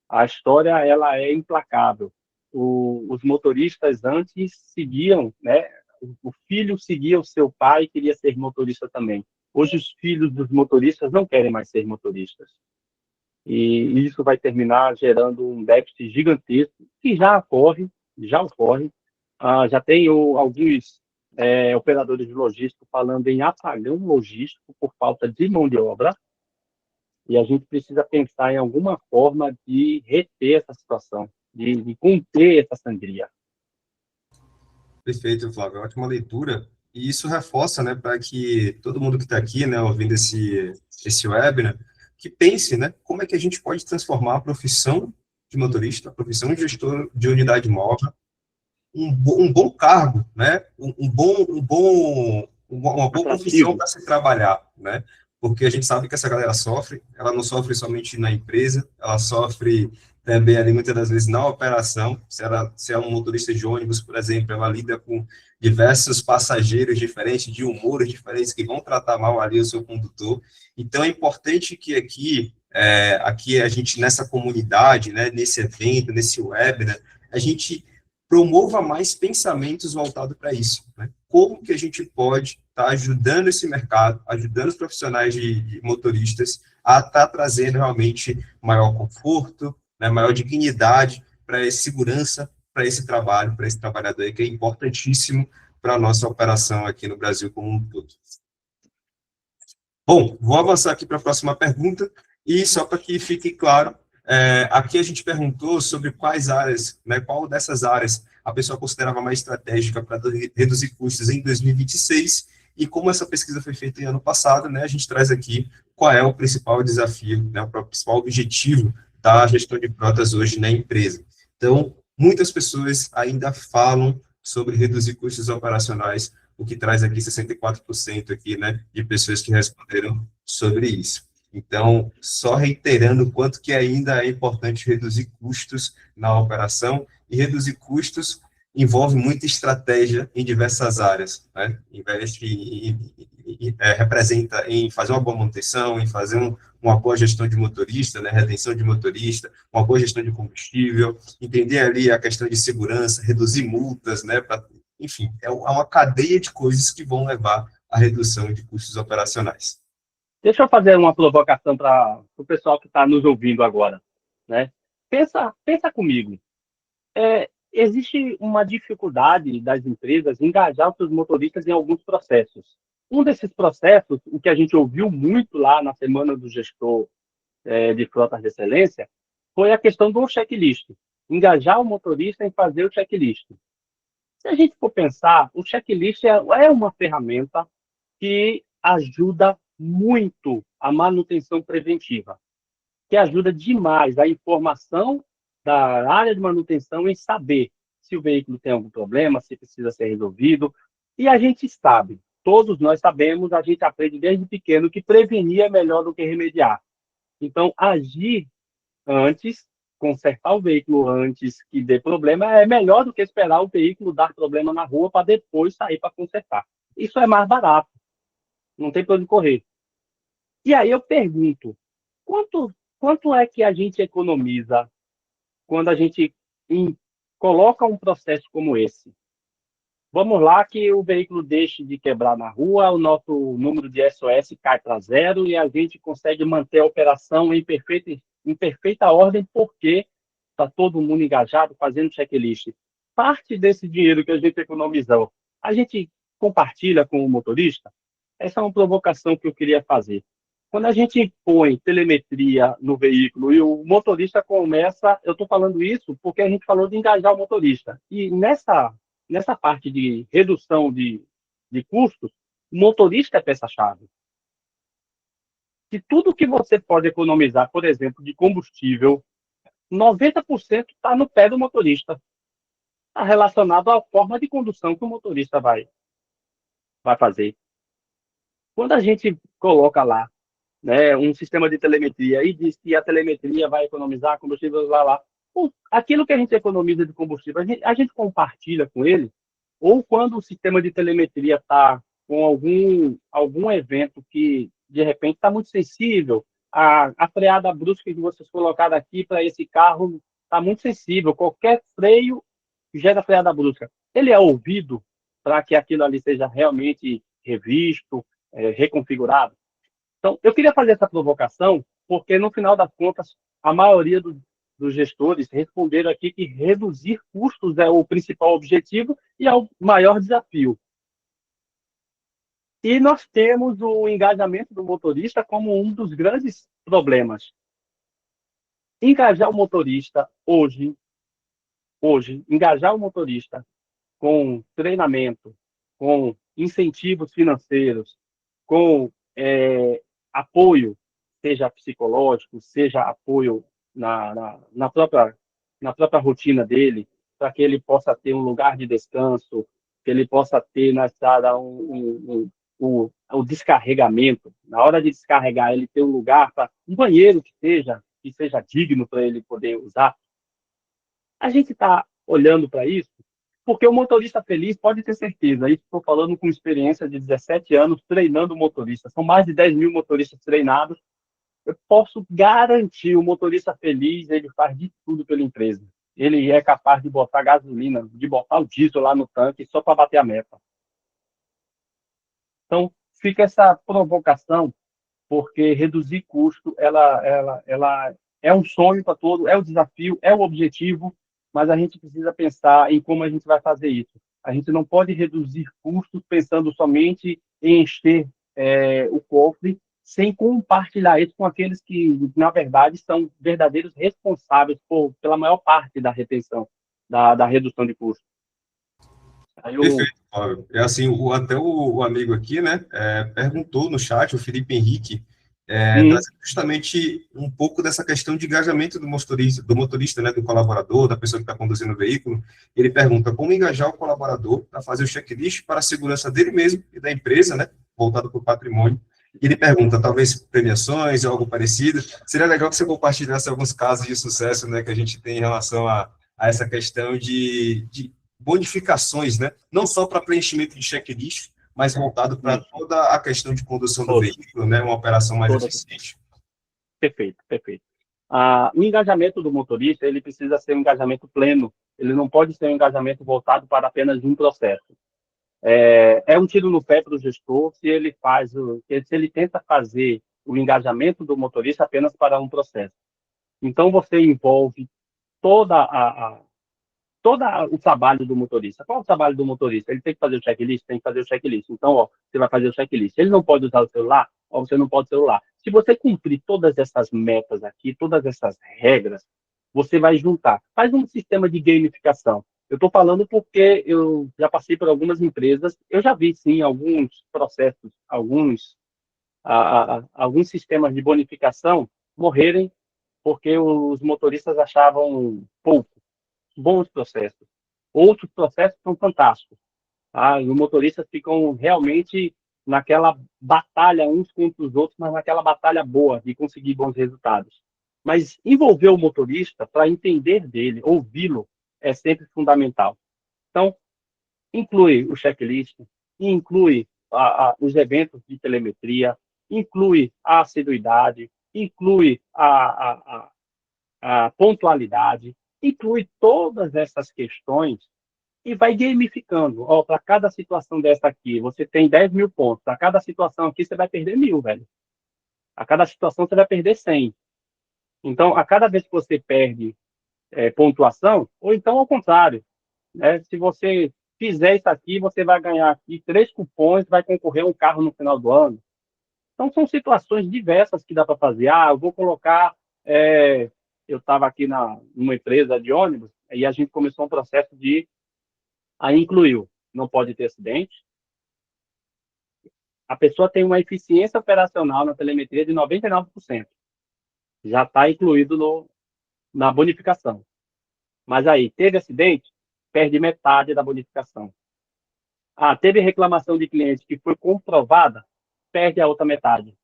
S3: A história ela é implacável. Os motoristas antes seguiam, né? O filho seguia o seu pai e queria ser motorista também. Hoje os filhos dos motoristas não querem mais ser motoristas. E isso vai terminar gerando um déficit gigantesco, que já ocorre. Já tem alguns operadores de logística falando em apagão logístico por falta de mão de obra, e a gente precisa pensar em alguma forma de reter essa situação, de conter essa sangria.
S1: Perfeito, Flávio, ótima leitura. E isso reforça, né, para que todo mundo que está aqui, né, ouvindo esse webinar, que pense, né, como é que a gente pode transformar a profissão de motorista, a profissão de gestor de unidade móvel, um bom cargo, né, uma boa profissão para se trabalhar, né, porque a gente sabe que essa galera sofre, ela não sofre somente na empresa, ela sofre também ali muitas das vezes na operação, se é um motorista de ônibus, por exemplo, ela lida com diversos passageiros diferentes, de humores diferentes, que vão tratar mal ali o seu condutor. Então, é importante que aqui a gente, nessa comunidade, né, nesse evento, nesse webinar, a gente promova mais pensamentos voltados para isso, né? Como que a gente pode estar ajudando esse mercado, ajudando os profissionais de motoristas a estar trazendo realmente maior conforto, né, maior dignidade para essa segurança, para esse trabalho, para esse trabalhador aí, que é importantíssimo para a nossa operação aqui no Brasil como um todo. Bom, vou avançar aqui para a próxima pergunta, e só para que fique claro, aqui a gente perguntou sobre quais áreas, né, qual dessas áreas a pessoa considerava mais estratégica para reduzir custos em 2026, e como essa pesquisa foi feita em ano passado, né, a gente traz aqui qual é o principal desafio, né, o principal objetivo da gestão de frotas hoje na empresa. Então, muitas pessoas ainda falam sobre reduzir custos operacionais, o que traz aqui 64% aqui, né, de pessoas que responderam sobre isso. Então, só reiterando o quanto que ainda é importante reduzir custos na operação, e reduzir custos envolve muita estratégia em diversas áreas, né? Representa em fazer uma boa manutenção, em fazer uma boa gestão de motorista, né? Retenção de motorista, uma boa gestão de combustível, entender ali a questão de segurança, reduzir multas, né? Enfim, é uma cadeia de coisas que vão levar à redução de custos operacionais.
S3: Deixa eu fazer uma provocação para o pessoal que está nos ouvindo agora, né? Pensa comigo. Existe uma dificuldade das empresas em engajar os seus motoristas em alguns processos. Um desses processos, o que a gente ouviu muito lá na Semana do Gestor de Frotas de Excelência, foi a questão do checklist. Engajar o motorista em fazer o checklist. Se a gente for pensar, o checklist é uma ferramenta que ajuda muito a manutenção preventiva, que ajuda demais a informação da área de manutenção em saber se o veículo tem algum problema, se precisa ser resolvido. E a gente sabe, todos nós sabemos, a gente aprende desde pequeno que prevenir é melhor do que remediar. Então, agir antes, consertar o veículo antes que dê problema, é melhor do que esperar o veículo dar problema na rua para depois sair para consertar. Isso é mais barato, não tem para onde correr. E aí eu pergunto, quanto é que a gente economiza quando a gente coloca um processo como esse? Vamos lá que o veículo deixe de quebrar na rua, o nosso número de SOS cai para zero e a gente consegue manter a operação em perfeita ordem porque está todo mundo engajado fazendo checklist. Parte desse dinheiro que a gente economizou, a gente compartilha com o motorista? Essa é uma provocação que eu queria fazer. Quando a gente põe telemetria no veículo e o motorista começa, eu estou falando isso porque a gente falou de engajar o motorista. E nessa parte de redução de custos, o motorista é peça-chave. Se tudo que você pode economizar, por exemplo, de combustível, 90% está no pé do motorista. Está relacionado à forma de condução que o motorista vai fazer. Quando a gente coloca lá, né, um sistema de telemetria e diz que a telemetria vai economizar combustível lá. Aquilo que a gente economiza de combustível, a gente compartilha com ele, ou quando o sistema de telemetria está com algum evento que, de repente, está muito sensível, a freada brusca que vocês colocaram aqui para esse carro está muito sensível, qualquer freio gera freada brusca. Ele é ouvido para que aquilo ali seja realmente revisto, reconfigurado? Então, eu queria fazer essa provocação, porque, no final das contas, a maioria dos gestores responderam aqui que reduzir custos é o principal objetivo e é o maior desafio. E nós temos o engajamento do motorista como um dos grandes problemas. Engajar o motorista hoje, engajar o motorista com treinamento, com incentivos financeiros, com apoio, seja psicológico, seja apoio na própria rotina dele, para que ele possa ter um lugar de descanso, que ele possa ter na estrada o descarregamento. Na hora de descarregar, ele ter um lugar, um banheiro que seja, que seja digno para ele poder usar. A gente está olhando para isso porque o motorista feliz pode ter certeza. Isso estou falando com experiência de 17 anos treinando motorista. São mais de 10 mil motoristas treinados. Eu posso garantir, o motorista feliz, ele faz de tudo pela empresa. Ele é capaz de botar gasolina, de botar o diesel lá no tanque só para bater a meta. Então, fica essa provocação, porque reduzir custo, ela é um sonho para todo, é o desafio, é o objetivo, mas a gente precisa pensar em como a gente vai fazer isso. A gente não pode reduzir custos pensando somente em encher o cofre, sem compartilhar isso com aqueles que, na verdade, são verdadeiros responsáveis pela maior parte da retenção, da redução de custos. Aí
S1: Perfeito, Fábio. É assim, até o amigo aqui, né, perguntou no chat, o Felipe Henrique, trazendo justamente um pouco dessa questão de engajamento do motorista, né, do colaborador, da pessoa que está conduzindo o veículo. Ele pergunta como engajar o colaborador a fazer o checklist para a segurança dele mesmo e da empresa, né, voltado para o patrimônio. Ele pergunta, talvez premiações ou algo parecido. Seria legal que você compartilhasse alguns casos de sucesso, né, que a gente tem em relação a essa questão de bonificações, né? Não só para preenchimento de checklist, mas voltado para toda a questão de condução do veículo, né? Uma operação mais eficiente.
S3: Perfeito, perfeito. O engajamento do motorista, ele precisa ser um engajamento pleno. Ele não pode ser um engajamento voltado para apenas um processo. É um tiro no pé para o gestor se ele tenta fazer o engajamento do motorista apenas para um processo. Então, você envolve todo o trabalho do motorista. Qual é o trabalho do motorista? Ele tem que fazer o checklist? Tem que fazer o checklist. Então, você vai fazer o checklist. Ele não pode usar o celular? Você não pode celular. Se você cumprir todas essas metas aqui, todas essas regras, você vai juntar. Faz um sistema de gamificação. Eu estou falando porque eu já passei por algumas empresas, eu já vi, sim, alguns processos, alguns sistemas de bonificação morrerem porque os motoristas achavam pouco bons processos. Outros processos são fantásticos. Tá? Os motoristas ficam realmente naquela batalha uns contra os outros, mas naquela batalha boa de conseguir bons resultados. Mas envolver o motorista para entender dele, ouvi-lo, é sempre fundamental. Então, inclui o checklist, inclui os eventos de telemetria, inclui a assiduidade, inclui a pontualidade, inclui todas essas questões e vai gamificando. Para cada situação dessa aqui, você tem 10 mil pontos. Para cada situação aqui, você vai perder 1.000, velho. A cada situação, você vai perder 100. Então, a cada vez que você perde pontuação, ou então ao contrário, né? Se você fizer isso aqui, você vai ganhar aqui 3 cupons, vai concorrer a um carro no final do ano. Então, são situações diversas que dá para fazer. Eu vou colocar... eu estava aqui numa empresa de ônibus e a gente começou um processo de incluiu. Não pode ter acidente. A pessoa tem uma eficiência operacional na telemetria de 99%. Já está incluído na bonificação. Mas aí, teve acidente, perde metade da bonificação. Teve reclamação de cliente que foi comprovada, perde a outra metade.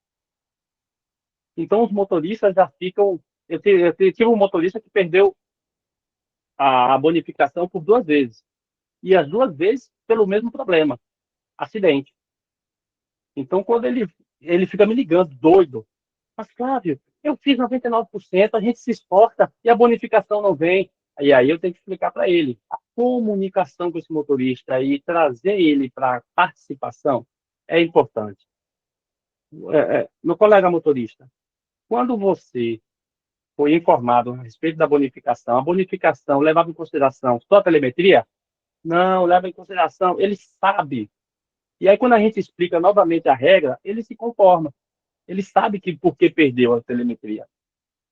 S3: Então, os motoristas já ficam... Eu tive um motorista que perdeu a bonificação por 2 vezes. E as 2 vezes pelo mesmo problema, acidente. Então, quando ele fica me ligando, doido. Mas, Flávio, eu fiz 99%, a gente se esforça e a bonificação não vem. E aí eu tenho que explicar para ele. A comunicação com esse motorista e trazer ele para a participação é importante. Meu colega motorista, quando você foi informado a respeito da bonificação, a bonificação levava em consideração só a telemetria? Não, leva em consideração, ele sabe. E aí, quando a gente explica novamente a regra, ele se conforma. Ele sabe por que perdeu a telemetria.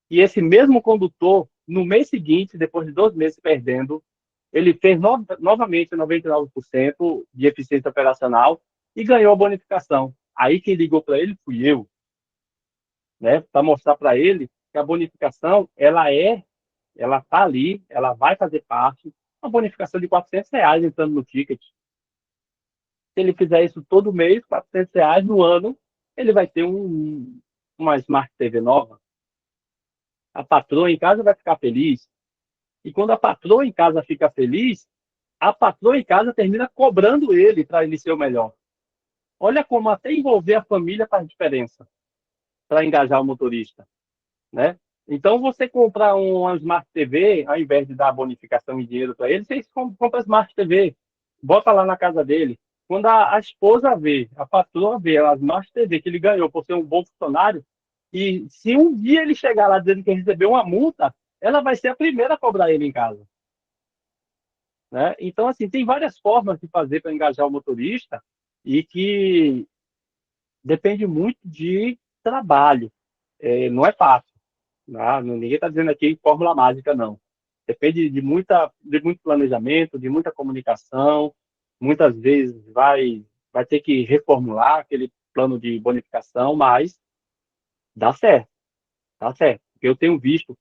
S3: E esse mesmo condutor, no mês seguinte, depois de 2 meses perdendo, ele fez novamente 99% de eficiência operacional e ganhou a bonificação. Aí quem ligou para ele fui eu, né? Para mostrar para ele que a bonificação, ela está ali, ela vai fazer parte, uma bonificação de R$ 400 entrando no ticket. Se ele fizer isso todo mês, R$ 400 no ano, ele vai ter uma Smart TV nova. A patroa em casa vai ficar feliz. E quando a patroa em casa fica feliz, a patroa em casa termina cobrando ele para ele ser o melhor. Olha como até envolver a família faz diferença para engajar o motorista, né? Então, você comprar uma Smart TV, ao invés de dar bonificação em dinheiro para ele, você compra a Smart TV, bota lá na casa dele. Quando a esposa vê, a patroa vê a Smart TV que ele ganhou por ser um bom funcionário, e se um dia ele chegar lá dizendo que recebeu uma multa, ela vai ser a primeira a cobrar ele em casa, né? Então, assim, tem várias formas de fazer para engajar o motorista e que depende muito de trabalho. Não é fácil. Ninguém está dizendo aqui fórmula mágica, não. Depende de muito planejamento, de muita comunicação. Muitas vezes vai ter que reformular aquele plano de bonificação, mas dá certo, dá certo. Eu tenho visto,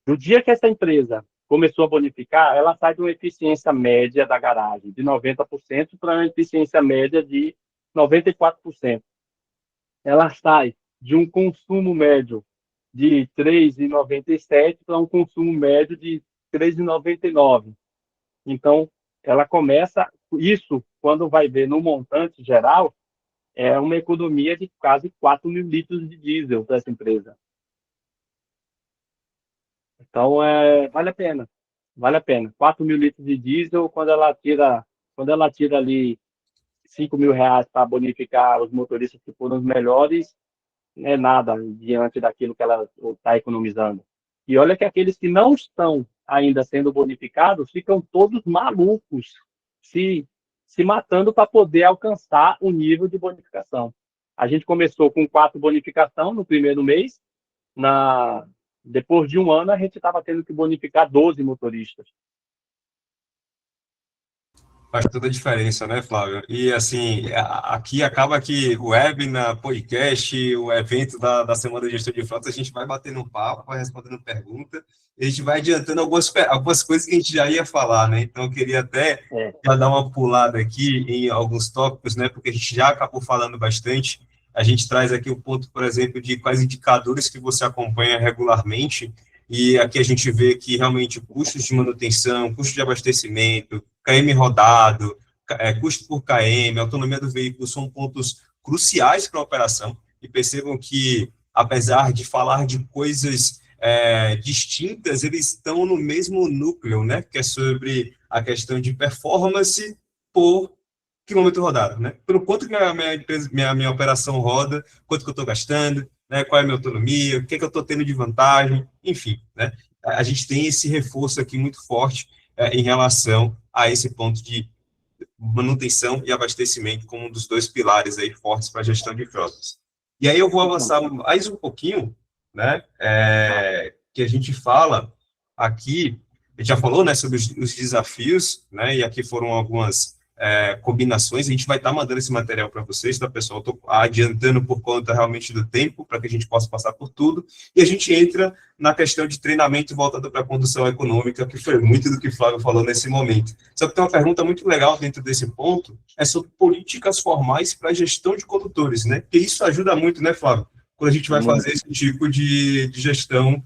S3: no dia que essa empresa começou a bonificar, ela sai de uma eficiência média da garagem de 90% para uma eficiência média de 94%. Ela sai de um consumo médio de 3,97 para um consumo médio de 3,99. Então, ela começa, isso, quando vai ver no montante geral, é uma economia de quase 4 mil litros de diesel para essa empresa. Então, vale a pena. Vale a pena. 4 mil litros de diesel, quando ela tira ali 5 mil reais para bonificar os motoristas que foram os melhores, não é nada diante daquilo que ela está economizando. E olha que aqueles que não estão ainda sendo bonificados ficam todos malucos, se, se matando para poder alcançar o nível de bonificação. A gente começou com 4 bonificação no primeiro mês, depois de um ano a gente estava tendo que bonificar 12 motoristas.
S1: Faz toda a diferença, né, Flávio? E, assim, aqui acaba que o webinar, podcast, o evento da Semana de Gestão de Frotas, a gente vai batendo um papo, vai respondendo pergunta, e a gente vai adiantando algumas coisas que a gente já ia falar, né? Então, eu queria até já dar uma pulada aqui em alguns tópicos, né? Porque a gente já acabou falando bastante. A gente traz aqui o ponto, por exemplo, de quais indicadores que você acompanha regularmente, e aqui a gente vê que realmente custos de manutenção, custo de abastecimento, KM rodado, custo por KM, autonomia do veículo são pontos cruciais para a operação, e percebam que, apesar de falar de coisas distintas, eles estão no mesmo núcleo, né, que é sobre a questão de performance por quilômetro rodado, né, pelo quanto que minha operação roda, quanto que eu estou gastando, né, qual é a minha autonomia, o que eu estou tendo de vantagem, enfim, né, a gente tem esse reforço aqui muito forte em relação a esse ponto de manutenção e abastecimento como um dos dois pilares aí fortes para a gestão de frotas. E aí eu vou avançar mais um pouquinho, né, que a gente fala aqui, a gente já falou, né, sobre os desafios, né, e aqui foram algumas combinações, a gente vai estar mandando esse material para vocês, tá, pessoal? Estou adiantando por conta realmente do tempo, para que a gente possa passar por tudo, e a gente entra na questão de treinamento voltado para a condução econômica, que foi muito do que o Flávio falou nesse momento. Só que tem uma pergunta muito legal dentro desse ponto, é sobre políticas formais para a gestão de condutores, né? Porque isso ajuda muito, né, Flávio? Quando a gente vai fazer esse tipo de gestão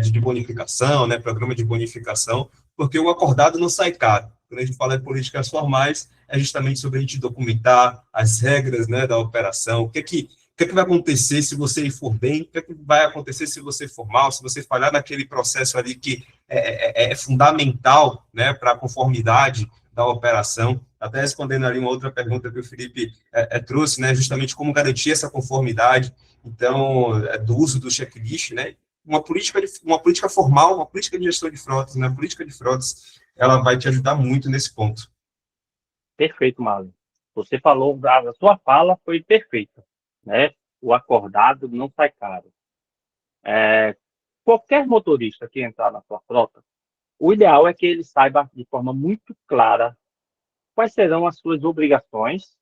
S1: de bonificação, né, programa de bonificação, porque o acordado não sai caro. Quando a gente fala de políticas formais, é justamente sobre a gente documentar as regras, né, da operação, o que vai acontecer se você for bem, o que vai acontecer se você for mal, se você falhar naquele processo ali que é fundamental, né, para a conformidade da operação. Até respondendo ali uma outra pergunta que o Felipe trouxe, né, justamente como garantir essa conformidade, então, do uso do checklist, né, uma política formal, uma política de gestão de frotas, né, a política de frotas, ela vai te ajudar muito nesse ponto.
S3: Perfeito, Marlon. Você falou, a sua fala foi perfeita, né? O acordado não sai caro. Qualquer motorista que entrar na sua frota, o ideal é que ele saiba de forma muito clara quais serão as suas obrigações.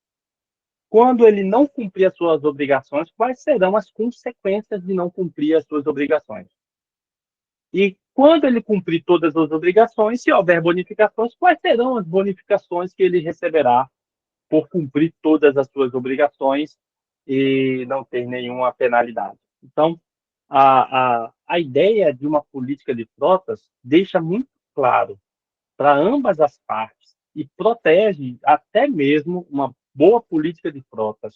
S3: Quando ele não cumprir as suas obrigações, quais serão as consequências de não cumprir as suas obrigações? E quando ele cumprir todas as obrigações, se houver bonificações, quais serão as bonificações que ele receberá por cumprir todas as suas obrigações e não ter nenhuma penalidade? Então, a a ideia de uma política de frotas deixa muito claro para ambas as partes e protege até mesmo uma boa política de frotas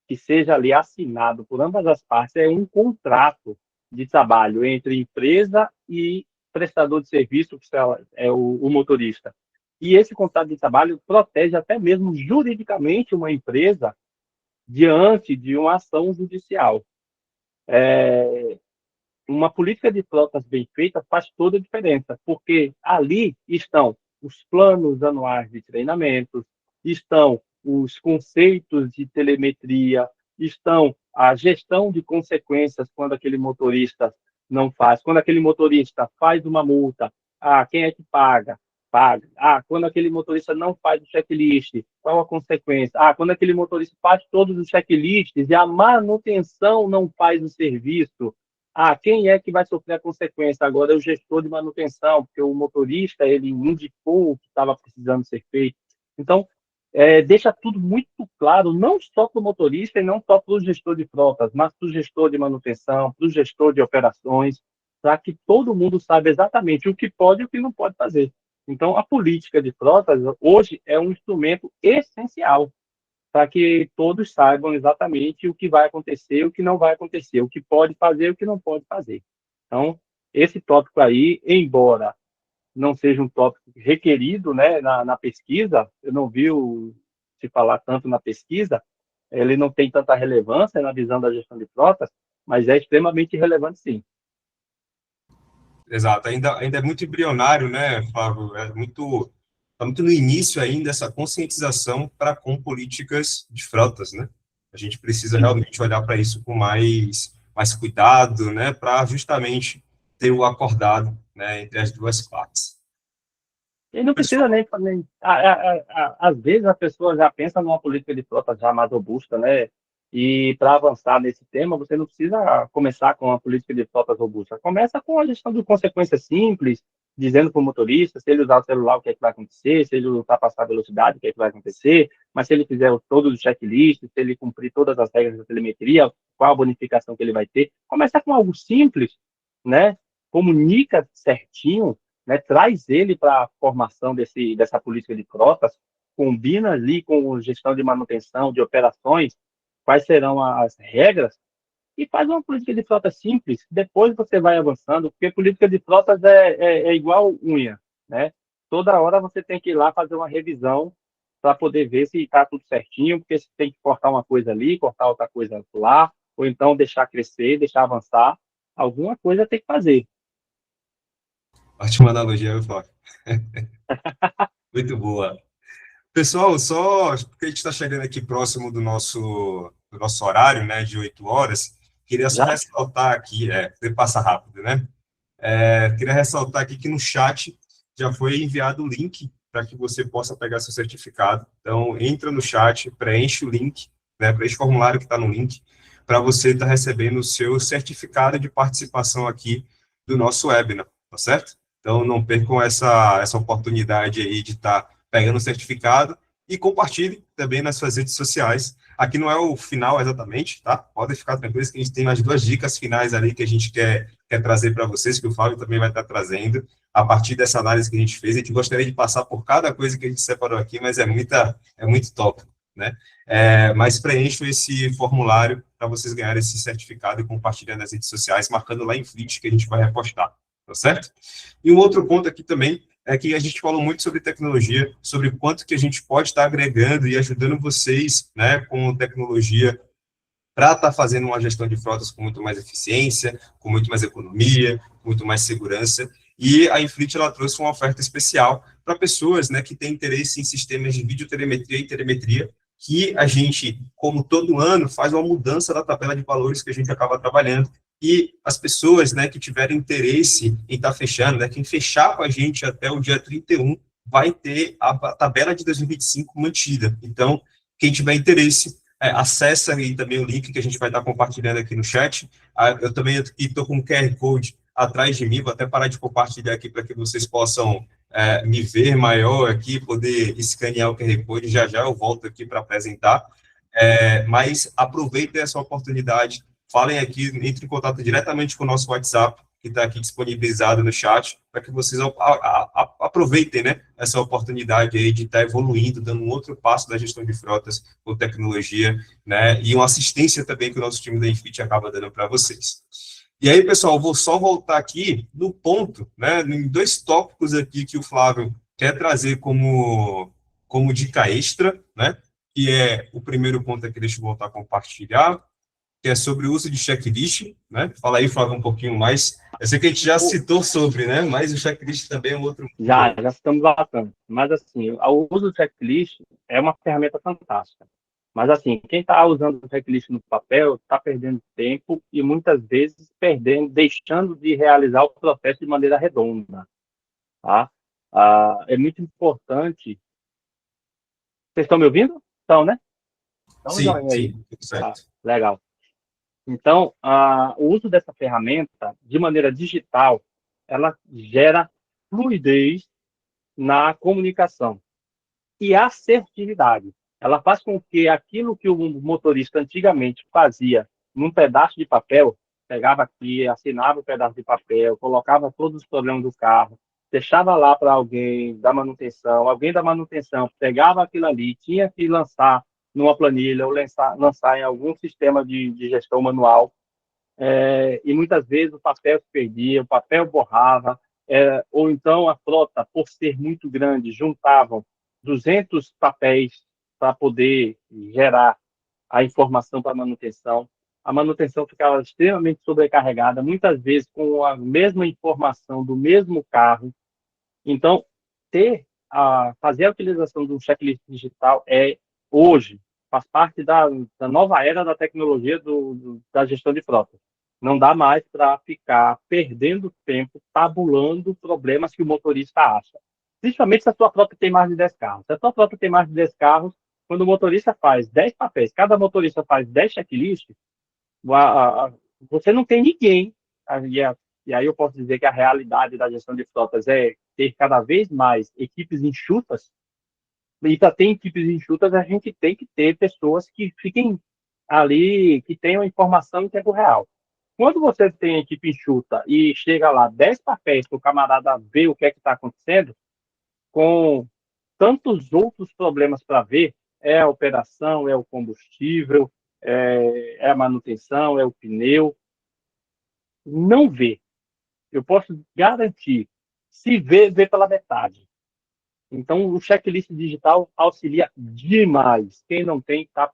S3: que seja ali assinado por ambas as partes, é um contrato de trabalho entre empresa e prestador de serviço, que é o motorista. E esse contrato de trabalho protege até mesmo juridicamente uma empresa diante de uma ação judicial. Uma política de frotas bem feita faz toda a diferença, porque ali estão os planos anuais de treinamentos, estão os conceitos de telemetria, estão a gestão de consequências quando aquele motorista não faz. Quando aquele motorista faz uma multa, quem é que paga? Paga. Quando aquele motorista não faz o checklist, qual a consequência? Quando aquele motorista faz todos os checklists e a manutenção não faz o serviço, quem é que vai sofrer a consequência? Agora é o gestor de manutenção, porque o motorista ele indicou o que estava precisando ser feito. Então, deixa tudo muito claro, não só para o motorista e não só para o gestor de frotas, mas para o gestor de manutenção, para o gestor de operações, para que todo mundo saiba exatamente o que pode e o que não pode fazer. Então, a política de frotas hoje é um instrumento essencial para que todos saibam exatamente o que vai acontecer e o que não vai acontecer, o que pode fazer e o que não pode fazer. Então, esse tópico aí, embora não seja um tópico requerido, né, na pesquisa, eu não vi se falar tanto na pesquisa, ele não tem tanta relevância na visão da gestão de frotas, mas é extremamente relevante, sim.
S1: Exato, ainda é muito embrionário, né, Flávio? Está muito no início ainda essa conscientização com políticas de frotas, né? A gente precisa realmente olhar para isso com mais cuidado, né, para justamente ter o acordado, né, entre as duas partes.
S3: E não precisa nem fazer. Às vezes a pessoa já pensa numa política de frota já mais robusta, né? E para avançar nesse tema, você não precisa começar com uma política de frotas robusta. Começa com a gestão de consequências simples, dizendo para o motorista, se ele usar o celular, o que é que vai acontecer, se ele ultrapassar a velocidade, o que é que vai acontecer, mas se ele fizer todos os checklists, se ele cumprir todas as regras da telemetria, qual a bonificação que ele vai ter. Começa com algo simples, né? Comunica certinho, né, traz ele para a formação dessa política de frotas, combina ali com gestão de manutenção, de operações, quais serão as regras, e faz uma política de frotas simples, depois você vai avançando, porque política de frotas é igual unha, né? Toda hora você tem que ir lá fazer uma revisão para poder ver se está tudo certinho, porque você tem que cortar uma coisa ali, cortar outra coisa lá, ou então deixar crescer, deixar avançar, alguma coisa tem que fazer.
S1: Ótima analogia, Flávio. Muito boa. Pessoal, só porque a gente está chegando aqui próximo do nosso horário, né, de 8 horas, queria só ressaltar aqui, passa rápido, né? Queria ressaltar aqui que no chat já foi enviado o link para que você possa pegar seu certificado. Então, entra no chat, preenche o link, né, preenche o formulário que está no link, para você estar recebendo o seu certificado de participação aqui do nosso webinar, tá certo? Então, não percam essa oportunidade aí de estar pegando o certificado e compartilhe também nas suas redes sociais. Aqui não é o final exatamente, tá? Podem ficar tranquilos que a gente tem mais 2 dicas finais ali que a gente quer trazer para vocês, que o Flávio também vai estar trazendo, a partir dessa análise que a gente fez. A gente gostaria de passar por cada coisa que a gente separou aqui, mas é muito tópico, né? Mas preencham esse formulário para vocês ganharem esse certificado e compartilhando nas redes sociais, marcando lá em Fleet que a gente vai repostar, tá certo? E um outro ponto aqui também é que a gente falou muito sobre tecnologia, sobre quanto que a gente pode estar agregando e ajudando vocês, né, com tecnologia, para estar fazendo uma gestão de frotas com muito mais eficiência, com muito mais economia, com muito mais segurança. E a Infleet, ela trouxe uma oferta especial para pessoas, né, que têm interesse em sistemas de videotelemetria e telemetria, que a gente, como todo ano, faz uma mudança da tabela de valores que a gente acaba trabalhando. E as pessoas, né, que tiverem interesse em estar fechando, né, quem fechar com a gente até o dia 31, vai ter a tabela de 2025 mantida. Então, quem tiver interesse, acessa aí também o link que a gente vai estar compartilhando aqui no chat. Eu também estou com o QR Code atrás de mim, vou até parar de compartilhar aqui para que vocês possam me ver maior aqui, poder escanear o QR Code, já eu volto aqui para apresentar. Mas aproveitem essa oportunidade, falem aqui, entre em contato diretamente com o nosso WhatsApp, que está aqui disponibilizado no chat, para que vocês aproveitem, né, essa oportunidade aí de estar evoluindo, dando um outro passo da gestão de frotas com tecnologia, né, e uma assistência também que o nosso time da Infit acaba dando para vocês. E aí, pessoal, vou só voltar aqui no ponto, né, em 2 tópicos aqui que o Flávio quer trazer como dica extra, né, que é o primeiro ponto aqui, deixa eu voltar a compartilhar, que é sobre o uso de checklist, né? Fala aí, Flávio, um pouquinho mais. Eu sei que a gente já citou sobre, né? Mas o checklist também é um outro...
S3: Já estamos bastante. Mas, assim, o uso do checklist é uma ferramenta fantástica. Mas, assim, quem está usando o checklist no papel está perdendo tempo e, muitas vezes, deixando de realizar o processo de maneira redonda, tá? É muito importante... Vocês estão me ouvindo? Estão, né? Então,
S1: Sim,
S3: aí.
S1: tudo certo.
S3: Legal. Então, o uso dessa ferramenta, de maneira digital, ela gera fluidez na comunicação e assertividade. Ela faz com que aquilo que o motorista antigamente fazia num pedaço de papel, pegava aqui, assinava o pedaço de papel, colocava todos os problemas do carro, deixava lá para alguém da manutenção, alguém da manutenção pegava aquilo ali, tinha que lançar numa planilha ou lançar em algum sistema de gestão manual, e muitas vezes o papel se perdia, o papel borrava, ou então a frota, por ser muito grande, juntavam 200 papéis para poder gerar a informação para a manutenção ficava extremamente sobrecarregada, muitas vezes com a mesma informação do mesmo carro. Então, fazer a utilização de um checklist digital hoje, faz parte da nova era da tecnologia da gestão de frota. Não dá mais para ficar perdendo tempo tabulando problemas que o motorista acha. Principalmente se a sua frota tem mais de 10 carros. Se a sua frota tem mais de 10 carros, quando o motorista faz 10 papéis, cada motorista faz 10 checklists, você não tem ninguém. E aí eu posso dizer que a realidade da gestão de frotas é ter cada vez mais equipes enxutas. E para ter equipes enxutas, a gente tem que ter pessoas que fiquem ali, que tenham informação em tempo real. Quando você tem equipe enxuta e chega lá 10 papéis para o camarada ver o que é que está acontecendo, com tantos outros problemas para ver, é a operação, é o combustível, é a manutenção, é o pneu, não vê. Eu posso garantir, se vê, vê pela metade. Então, o checklist digital auxilia demais. Quem não tem está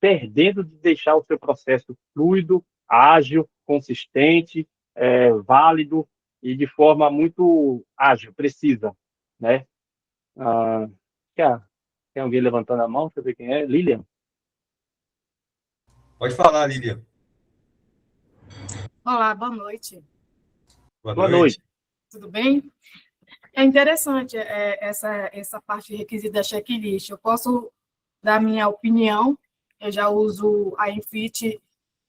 S3: perdendo de deixar o seu processo fluido, ágil, consistente, válido e de forma muito ágil, precisa, né? Tem alguém levantando a mão? Deixa eu ver quem é. Lilian?
S1: Pode falar, Lilian.
S4: Olá, boa noite.
S3: Boa noite.
S4: Tudo bem? É interessante essa parte de requisito da checklist. Eu posso dar minha opinião. Eu já uso a Infit,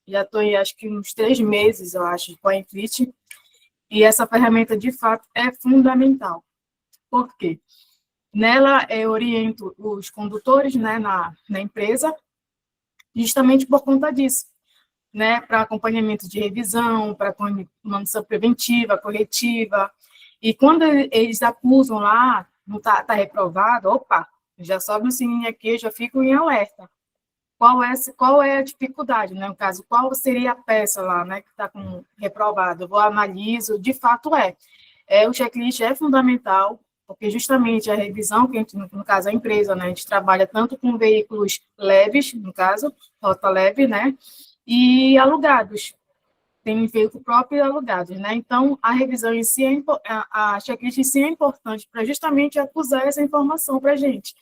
S4: já estou em acho que uns 3 meses, eu acho, com a Infit. E essa ferramenta, de fato, é fundamental. Por quê? Nela, eu oriento os condutores, né, na empresa, justamente por conta disso, né, para acompanhamento de revisão, para manutenção preventiva, corretiva. E quando eles acusam lá, não está reprovado, opa, já sobe o sininho aqui, já fico em alerta. Qual é a dificuldade, né? No caso, qual seria a peça lá, né, que está com reprovado? Eu vou analiso, de fato o checklist é fundamental, porque justamente a revisão, que a gente, no caso a empresa, né, a gente trabalha tanto com veículos leves, no caso, rota leve, né, e alugados. Tem veículo próprio e alugados, né? Então, a revisão em si, a checklist em si é importante para justamente acusar essa informação para a gente.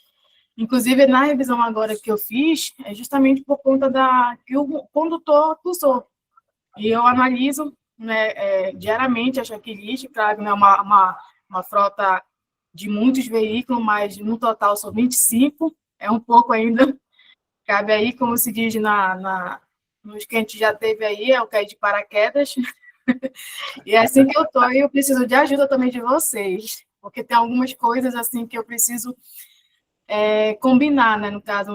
S4: Inclusive, na revisão agora que eu fiz, é justamente por conta que o condutor acusou. E eu analiso, né, diariamente a checklist, claro, não é uma frota de muitos veículos, mas no total são 25, é um pouco ainda. Cabe aí, como se diz nos que a gente já teve aí, é o cair de paraquedas. E é assim que eu estou, e eu preciso de ajuda também de vocês, porque tem algumas coisas assim que eu preciso combinar, né? No caso,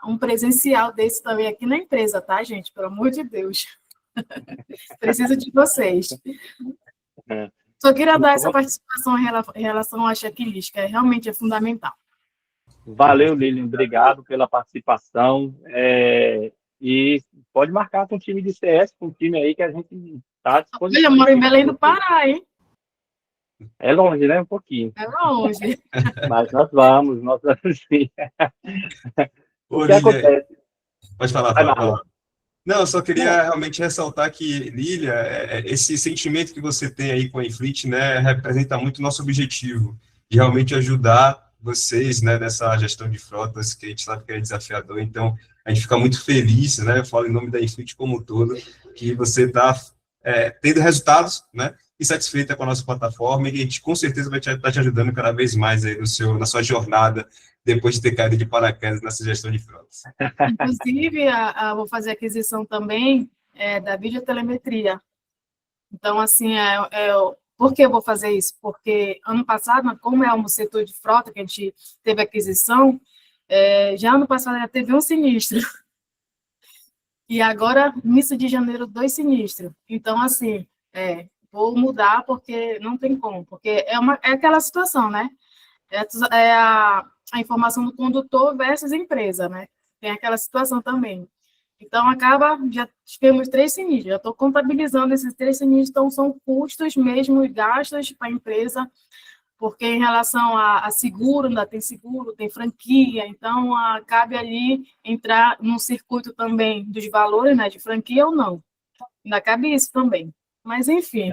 S4: um presencial desse também aqui na empresa, tá, gente? Pelo amor de Deus. Preciso de vocês.
S3: É.
S4: Só queria dar essa participação em relação à checklist, que realmente é fundamental.
S3: Valeu, Lilian, obrigado pela participação. E pode marcar com o time de CS, com o time aí que a gente está à disposição.
S4: Olha, eu moro em Belém do Pará, hein?
S3: É longe, né? Um pouquinho.
S4: É longe.
S3: Mas nós vamos sim.
S1: Ô,
S3: O que
S1: Lília,
S3: acontece?
S1: pode falar,
S3: Vai,
S1: fala,
S3: Marlon.
S1: fala. Não, eu só queria realmente ressaltar que, Lília, esse sentimento que você tem aí com a Inflit, né, representa muito o nosso objetivo, de realmente ajudar vocês, né, nessa gestão de frotas, que a gente sabe que é desafiador. Então, a gente fica muito feliz, né, eu falo em nome da Inflit como um todo, que você está tendo resultados, né, e satisfeita com a nossa plataforma, e a gente com certeza vai estar te ajudando cada vez mais aí na sua jornada, depois de ter caído de paraquedas nessa gestão de frotas.
S4: Inclusive, vou fazer aquisição também da videotelemetria. Então, assim, por que eu vou fazer isso? Porque ano passado, como é um setor de frota que a gente teve aquisição, já ano passado já teve um sinistro. E agora, início de janeiro, 2 sinistros. Então, assim, vou mudar porque não tem como. Porque é aquela situação, né? A informação do condutor versus empresa, né? Tem aquela situação também. Então, já tivemos 3 sinistros, já estou contabilizando esses 3 sinistros, então são custos mesmo, gastos para a empresa, porque em relação a seguro, ainda tem seguro, tem franquia, então cabe ali entrar num circuito também dos valores, né, de franquia ou não. Ainda cabe isso também. Mas, enfim,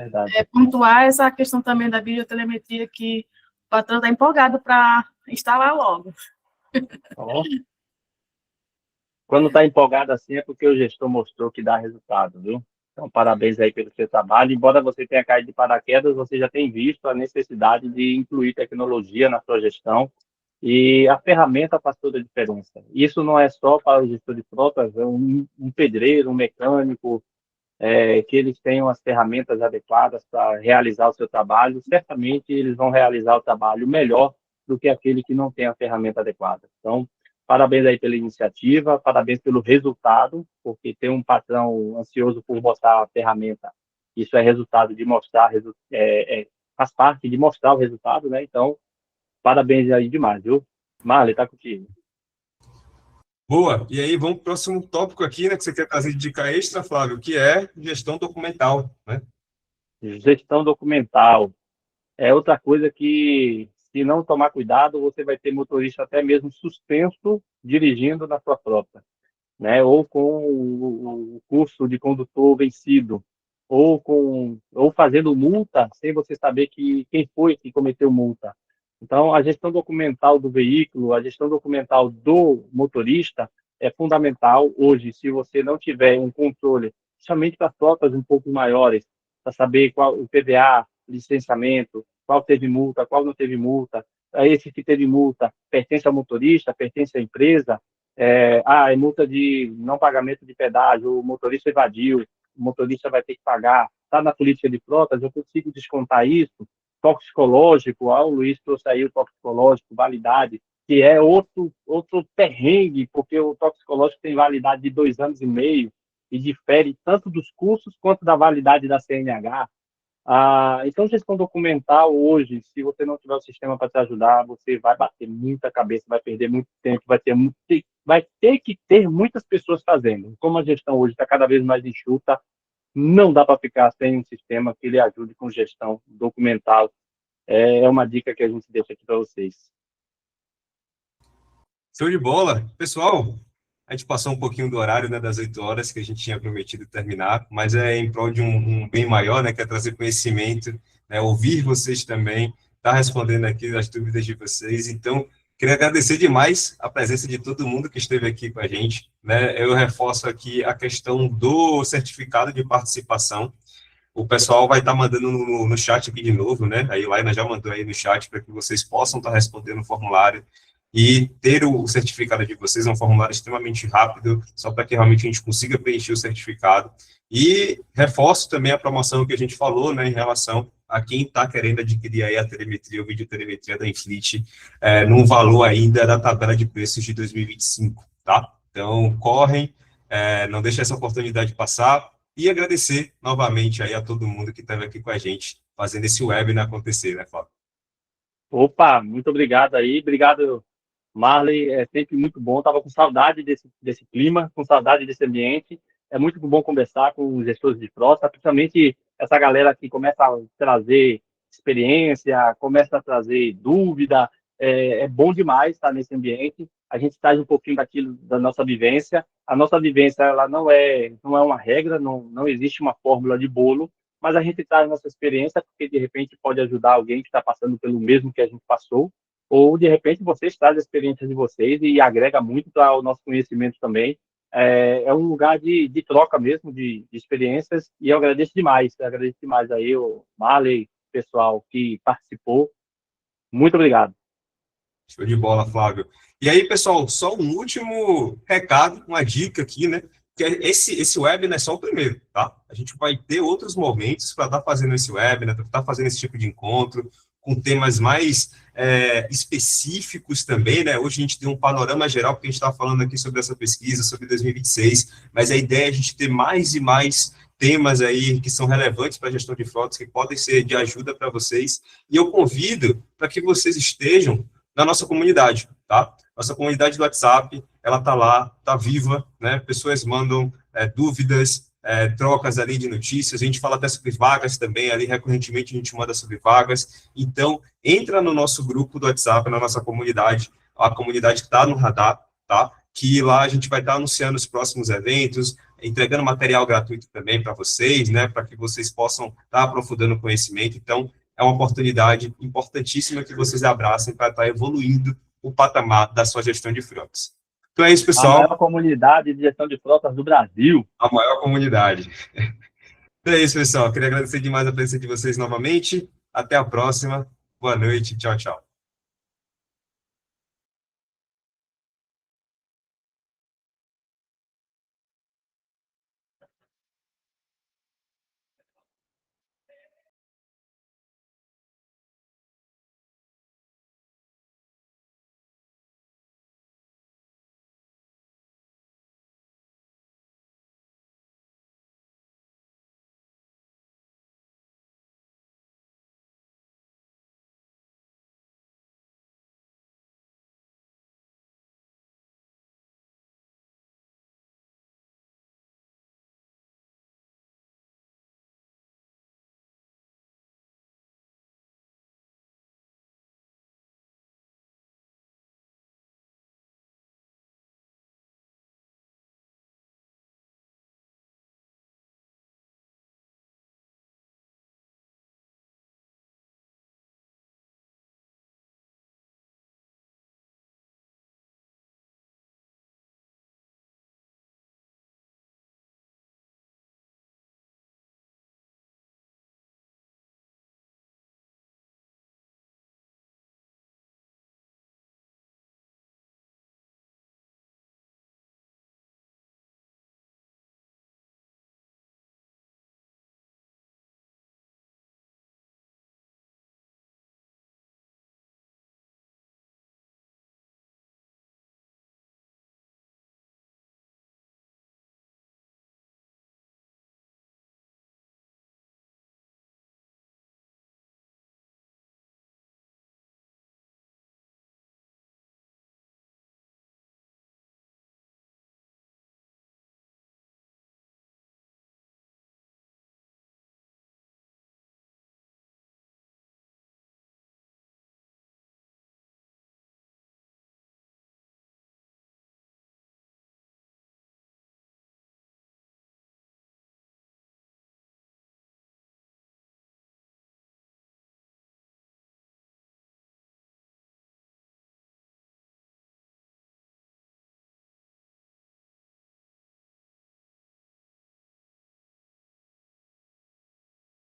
S4: pontuar essa questão também da videotelemetria, que o patrão está empolgado para instalar logo.
S3: Oh. Quando está empolgado assim é porque o gestor mostrou que dá resultado, viu? Então, parabéns aí pelo seu trabalho. Embora você tenha caído de paraquedas, você já tem visto a necessidade de incluir tecnologia na sua gestão e a ferramenta faz toda a diferença. Isso não é só para o gestor de frotas, é um pedreiro, um mecânico, que eles tenham as ferramentas adequadas para realizar o seu trabalho. Certamente eles vão realizar o trabalho melhor do que aquele que não tem a ferramenta adequada. Então, parabéns aí pela iniciativa, parabéns pelo resultado, porque tem um patrão ansioso por botar a ferramenta. Isso é resultado de mostrar, faz parte de mostrar o resultado, né? Então, parabéns aí demais, viu? Marley, tá contigo.
S1: Boa, e aí vamos para o próximo tópico aqui, né, que você quer trazer de dica extra, Flávio, que é gestão documental, né?
S3: Gestão documental é outra coisa que, se não tomar cuidado, você vai ter motorista até mesmo suspenso dirigindo na sua frota, né? Ou com o curso de condutor vencido, ou fazendo multa sem você saber quem foi que cometeu multa. Então, a gestão documental do veículo, a gestão documental do motorista é fundamental hoje. Se você não tiver um controle, somente para frotas um pouco maiores, para saber qual o PVA, licenciamento, qual teve multa, qual não teve multa, esse que teve multa pertence ao motorista, pertence à empresa, é multa de não pagamento de pedágio, o motorista evadiu, o motorista vai ter que pagar, está na política de frotas, eu consigo descontar isso, toxicológico, o Luiz trouxe aí o toxicológico, validade, que é outro perrengue, porque o toxicológico tem validade de 2 anos e meio e difere tanto dos cursos quanto da validade da CNH. Então, gestão documental hoje, se você não tiver o sistema para te ajudar, você vai bater muita cabeça, vai perder muito tempo, vai ter que ter muitas pessoas fazendo. Como a gestão hoje está cada vez mais enxuta, não dá para ficar sem um sistema que lhe ajude com gestão documental. É uma dica que a gente deixa aqui para vocês.
S1: Show de bola. Pessoal, a gente passou um pouquinho do horário, né, das 8 horas que a gente tinha prometido terminar, mas é em prol de um bem maior, né, que é trazer conhecimento, né, ouvir vocês também, estar respondendo aqui as dúvidas de vocês. Então, queria agradecer demais a presença de todo mundo que esteve aqui com a gente, né? Eu reforço aqui a questão do certificado de participação. O pessoal vai estar mandando no chat aqui de novo, né? A Ilaina já mandou aí no chat para que vocês possam estar respondendo o formulário e ter o certificado de vocês. É um formulário extremamente rápido, só para que realmente a gente consiga preencher o certificado. E reforço também a promoção que a gente falou, né, em relação a quem está querendo adquirir aí a telemetria ou videotelemetria da Inflit, num valor ainda da tabela de preços de 2025, tá? Então, correm, não deixe essa oportunidade passar. E agradecer novamente aí a todo mundo que esteve aqui com a gente, fazendo esse webinar acontecer, né, Flávio?
S3: Opa, muito obrigado aí. Obrigado, Marley. É sempre muito bom. Tava com saudade desse clima, com saudade desse ambiente. É muito bom conversar com os gestores de frota, principalmente essa galera que começa a trazer experiência, começa a trazer dúvida. É bom demais estar nesse ambiente. A gente traz um pouquinho daquilo da nossa vivência. A nossa vivência, ela não é uma regra, não existe uma fórmula de bolo, mas a gente traz nossa experiência porque de repente pode ajudar alguém que está passando pelo mesmo que a gente passou, ou de repente vocês trazem a experiência de vocês e agrega muito para o nosso conhecimento também. É um lugar de troca mesmo, de experiências, e eu agradeço demais aí o Marley, pessoal que participou. Muito obrigado.
S1: Show de bola, Flávio. E aí, pessoal, só um último recado, uma dica aqui, né? Que esse webinar é só o primeiro, tá? A gente vai ter outros momentos para estar fazendo esse webinar, para estar fazendo esse tipo de encontro, com temas mais específicos também, né? Hoje a gente tem um panorama geral, porque a gente está falando aqui sobre essa pesquisa, sobre 2026, mas a ideia é a gente ter mais e mais temas aí que são relevantes para a gestão de frotas, que podem ser de ajuda para vocês, e eu convido para que vocês estejam na nossa comunidade, tá? Nossa comunidade do WhatsApp, ela tá lá, tá viva, né? Pessoas mandam dúvidas, trocas ali de notícias, a gente fala até sobre vagas também, ali recorrentemente a gente manda sobre vagas, então entra no nosso grupo do WhatsApp, na nossa comunidade, a comunidade que está no radar, tá? Que lá a gente vai estar anunciando os próximos eventos, entregando material gratuito também para vocês, né? Para que vocês possam estar aprofundando o conhecimento, então é uma oportunidade importantíssima que vocês abracem para estar evoluindo o patamar da sua gestão de frotas. Então é isso,
S3: A
S1: pessoal.
S3: maior comunidade de gestão de frotas do Brasil.
S1: A maior comunidade. Então é isso, pessoal. Queria agradecer demais a presença de vocês novamente. Até a próxima. Boa noite. Tchau, tchau.